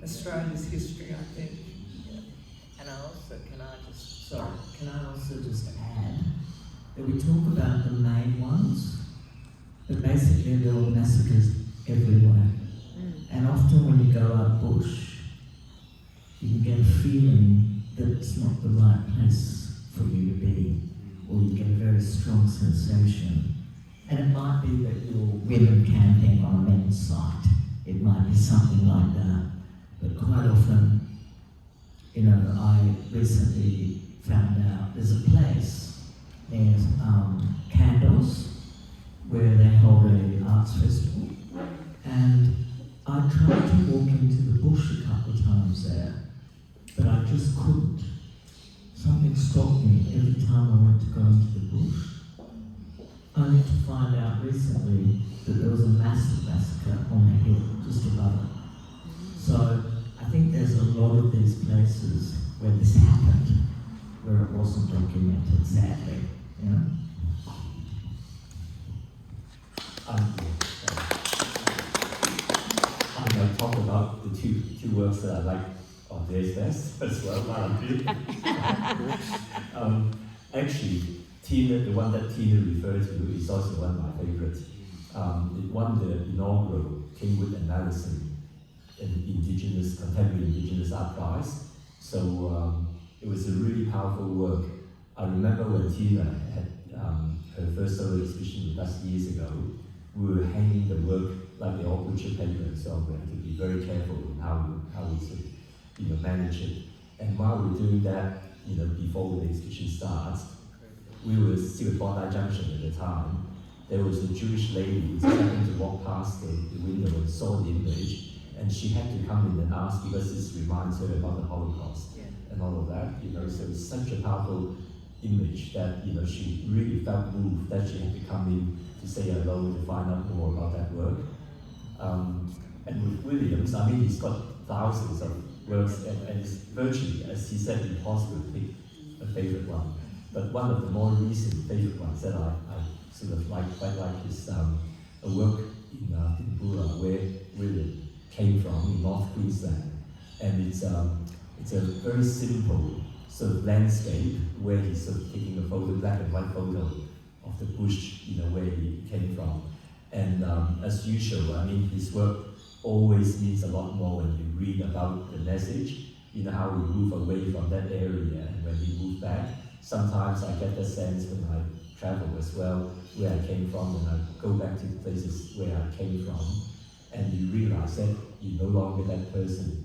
Australia's history, I think. And also, can I also just add that we talk about the main ones, but basically there were massacres everywhere. And often when you go out bush, you can get a feeling that it's not the right place for you to be, or you get a very strong sensation. And it might be that you're women camping on a men's site. It might be something like that. But quite often, you know, I recently found out there's a place near Candles where they hold an arts festival. And I tried to walk into the bush a couple of times there, but I just couldn't. Something stopped me every time I went to go into the bush. Only to find out recently that there was a massive massacre on the hill just above it. So I think there's a lot of these places where this happened, where it wasn't documented, sadly, you know? I'm going to talk about the two works that I like of theirs best as well, while I'm doing actually, Teena, the one that Teena referred to, is also one of my favorites. It won the inaugural Kingwood and Madison Contemporary Indigenous Art Prize. So it was a really powerful work. I remember when Teena had her first solo exhibition with us years ago, we were hanging the work like the old butcher paper, so we had to be very careful in how we should, manage it. And while we're doing that, before the exhibition starts, we were still at Bondi Junction at the time. There was a Jewish lady who happened to walk past the window and saw the image, and she had to come in and ask because this reminds her about the Holocaust and all of that. So it's such a powerful image that she really felt moved that she had to come in to say hello to find out more about that work. And with Williams, I mean, he's got thousands of works, and it's virtually, as he said, impossible to pick a favorite one. But one of the more recent favorite ones that I sort of quite like is a work in Bula, where William came from, in North Queensland. And it's a very simple sort of landscape where he's sort of taking a black and white photo of the bush, where he came from. And as usual, I mean, his work always means a lot more when you read about the message, how we move away from that area and when we move back. Sometimes I get the sense when I travel as well, where I came from, and I go back to the places where I came from, and you realize that you're no longer that person,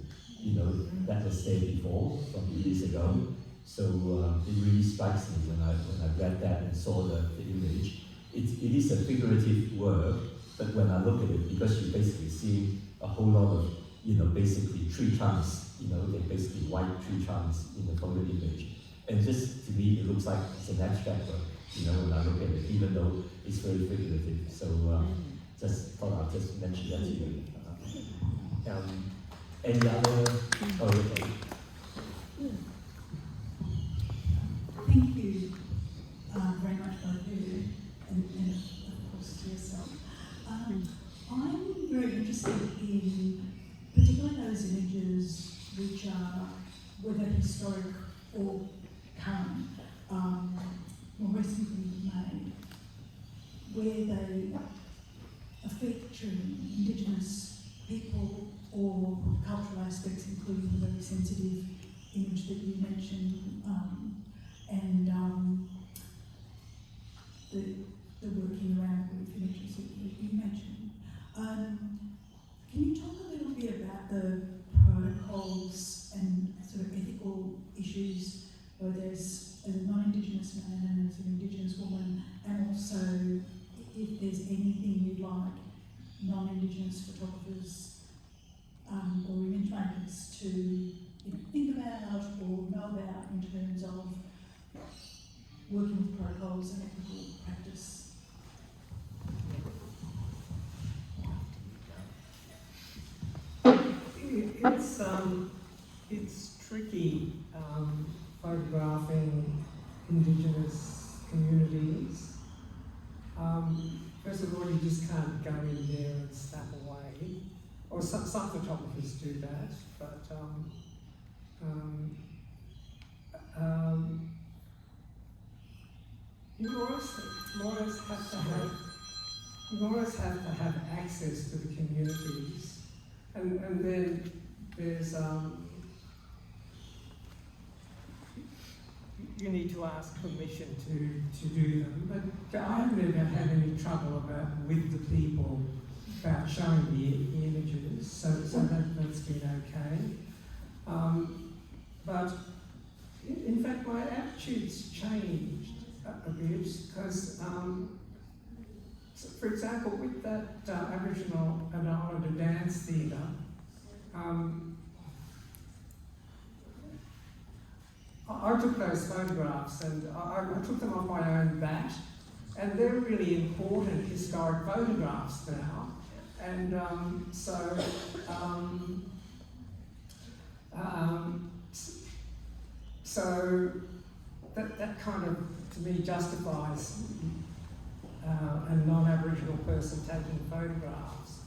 that was there before, from years ago. So it really strikes me when I read that and saw the image. It is a figurative work, but when I look at it, because you basically see a whole lot of, basically tree trunks, they're basically white tree trunks in the photo image. And just, to me, it looks like it's an abstract work, when I look at it, even though it's very figurative. So just thought I'd just mention that to you. Any other? Oh, okay. Thank you very much, both of you, and of course to yourself. I'm very interested in particularly those images which are, whether historic or current, more recently made, where they are featuring Indigenous people or cultural aspects, including the very sensitive image that you mentioned, and the working around with images that you mentioned. Can you talk a little bit about the protocols and sort of ethical issues, both as a non-Indigenous man and as an Indigenous woman, and also if there's anything you'd like non-Indigenous photographers or image makers to think about or know about in terms of working with protocols and ethical practice? It's tricky photographing Indigenous communities. First of all, you just can't go in there and snap away. Or some photographers do that, but you always have to have access to the communities, and then there's you need to ask permission to do them. But I've never had any trouble with the people about showing the images, so that's been okay. But in fact, my attitude's changed a bit because, for example, with that Aboriginal and Islander dance theatre, I took those photographs and I took them off my own bat, and they're really important historic photographs now. And so that kind of, to me, justifies a non-Aboriginal person taking photographs.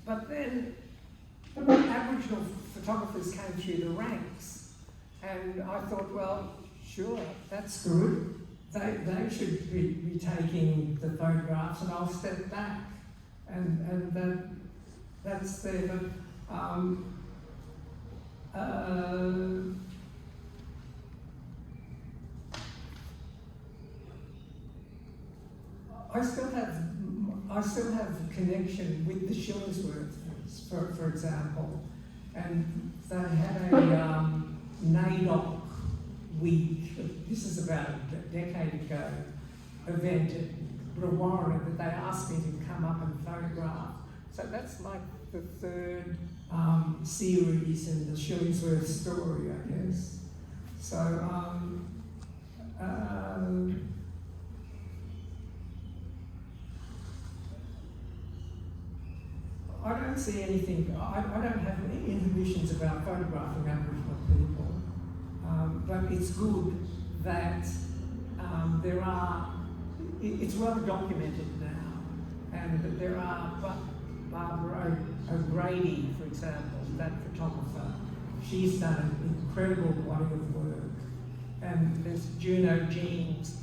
But then Aboriginal photographers came through the ranks, and I thought, well, sure, that's good. They should be taking the photographs, and I'll step back, and that's there. But I still have I still have a connection with the Shillingsworths, for example, and they had a NAIDOC week, this is about a decade ago, event at Brewarrina that they asked me to come up and photograph. So that's like the third series in the Shillingsworth story, I guess. So, I don't see anything, I don't have any inhibitions about photographing Aboriginal people, but it's good that there are, it's well documented now, and that there are, Barbara O'Grady, for example, that photographer, she's done an incredible body of work. And there's Juno Jeans,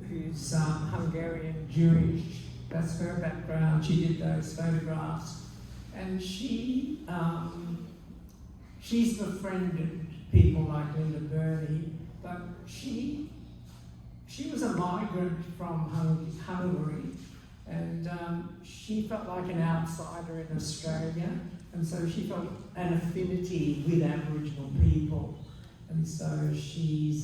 who's Hungarian Jewish, that's her background, she did those photographs. And she's befriended people like Linda Burney, but she was a migrant from Hungary, and she felt like an outsider in Australia, and so she felt an affinity with Aboriginal people, and so she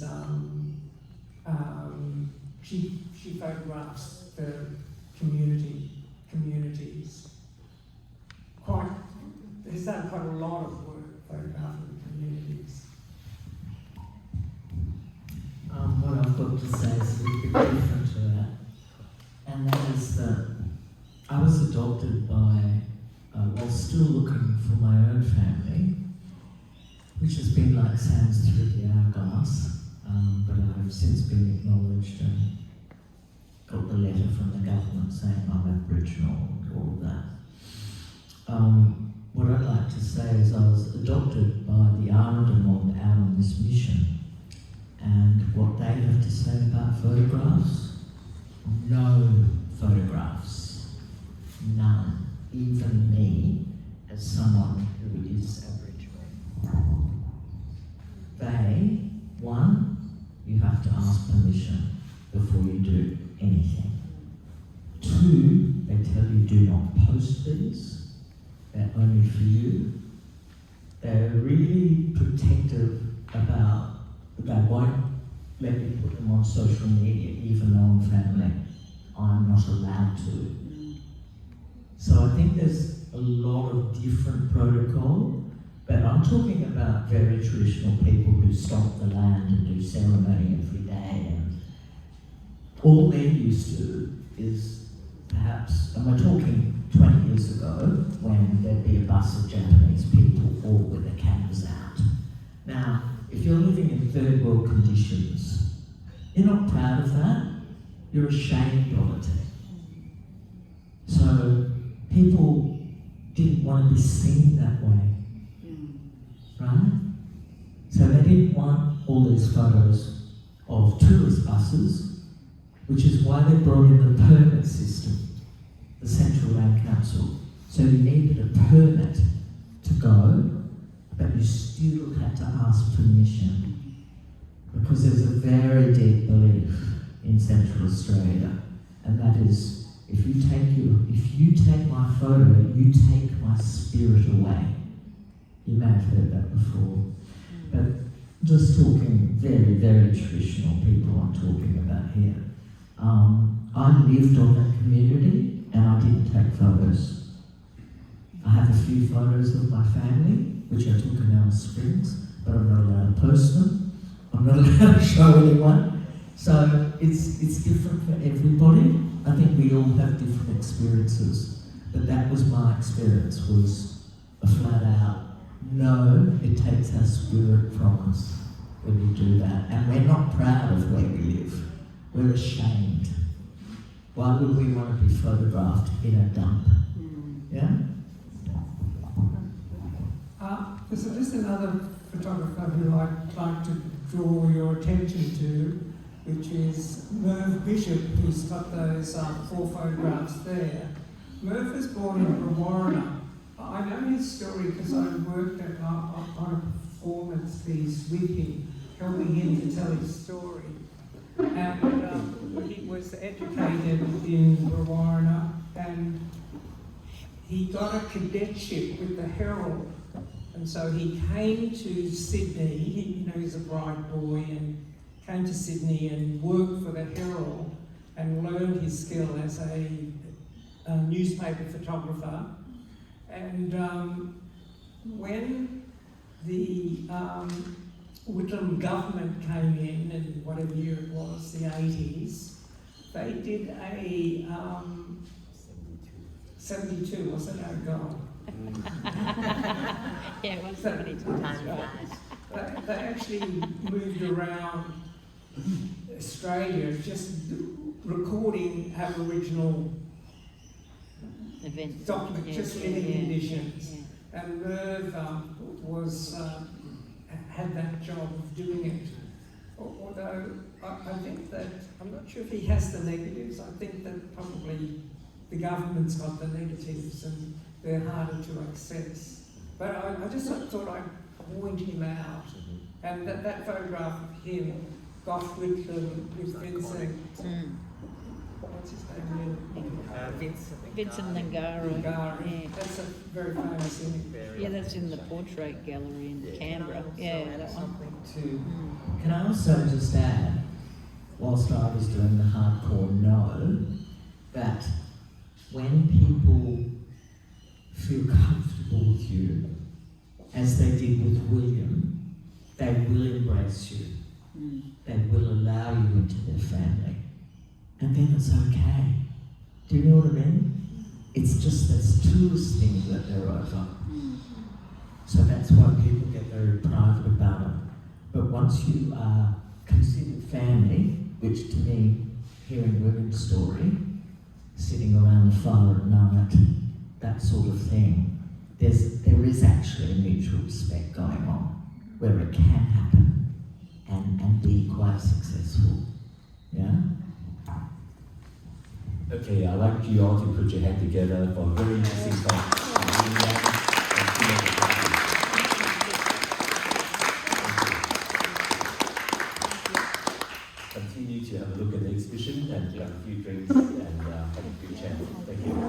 photographs the communities. Has done quite a lot of work photographing communities. What I've got to say is a little bit different to that, and that is that I was adopted by, while still looking for my own family, which has been like sands through the hourglass, but I've since been acknowledged and got the letter from the government saying I'm Aboriginal and all of that. What I'd like to say is I was adopted by the Arundel out on this mission, and what they have to say about photographs, no photographs, none, even me as someone who is Aboriginal. They, one, you have to ask permission before you do anything. Two, they tell you do not post these. They're only for you. They're really protective about, they won't let me put them on social media, even though I'm family. I'm not allowed to. So I think there's a lot of different protocol, but I'm talking about very traditional people who stomp the land and do ceremony every day, and all they're used to is perhaps, and we're talking 20 years ago, when there'd be a bus of Japanese people all with their cameras out. Now, if you're living in third world conditions, you're not proud of that, you're ashamed of it. So, people didn't want to be seen that way, right? So they didn't want all these photos of tourist buses, which is why they brought in the permit system, the Central Land Council. So you needed a permit to go, but you still had to ask permission, because there's a very deep belief in Central Australia, and that is, if you take my photo, you take my spirit away. You may have heard that before, but just talking very, very traditional people I'm talking about here. I lived on that community and I didn't take photos. I have a few photos of my family, which I took in Alice Springs, but I'm not allowed to post them. I'm not allowed to show anyone. So it's different for everybody. I think we all have different experiences, but that was my experience, was a flat out, no, it takes our spirit from us when we do that. And we're not proud of where we live. We're ashamed. Why would we want to be photographed in a dump? Yeah? So just another photographer who I'd like to draw your attention to, which is Merv Bishop, who's got those 4 photographs there. Merv was born in Brewarrina. I know his story because I worked on a performance piece with him, helping him to tell his story. And he was educated in Brewarrina, and and he got a cadetship with the Herald, and so he came to Sydney. He's a bright boy, and came to Sydney and worked for the Herald and learned his skill as a newspaper photographer. And when the Whitlam government came in whatever year it was, the 80s, they did a 72, wasn't it? Oh God. Yeah, it was 72 times. They actually moved around Australia just recording Aboriginal Events. documents, just living conditions. And Merv had that job of doing it. Although I think that, I'm not sure if he has the negatives, I think that probably the government's got the negatives and they're harder to access. But I just thought I'd point him out. And that photograph of him, Gough Whitlam with Vincent, what's his name again? Vincent Ngaro. Yeah. That's a very famous image. Yeah, that's in the portrait gallery in Canberra. Yeah, that one. Can I also just add, whilst I was doing the hardcore no, that when people feel comfortable with you, as they did with William, they will embrace you. They will allow you into their family. And then it's okay. Do you know what I mean? It's just this tourist thing that they're over. So that's why people get very private about it. But once you are considered family, which to me, hearing William's story, sitting around the fire at night, that sort of thing, there is actually a mutual respect going on, where it can happen and be quite successful. Yeah? Okay, I'd like you all to put your hand together for a very interesting talk. Continue to have a look at the exhibition and get a few drinks.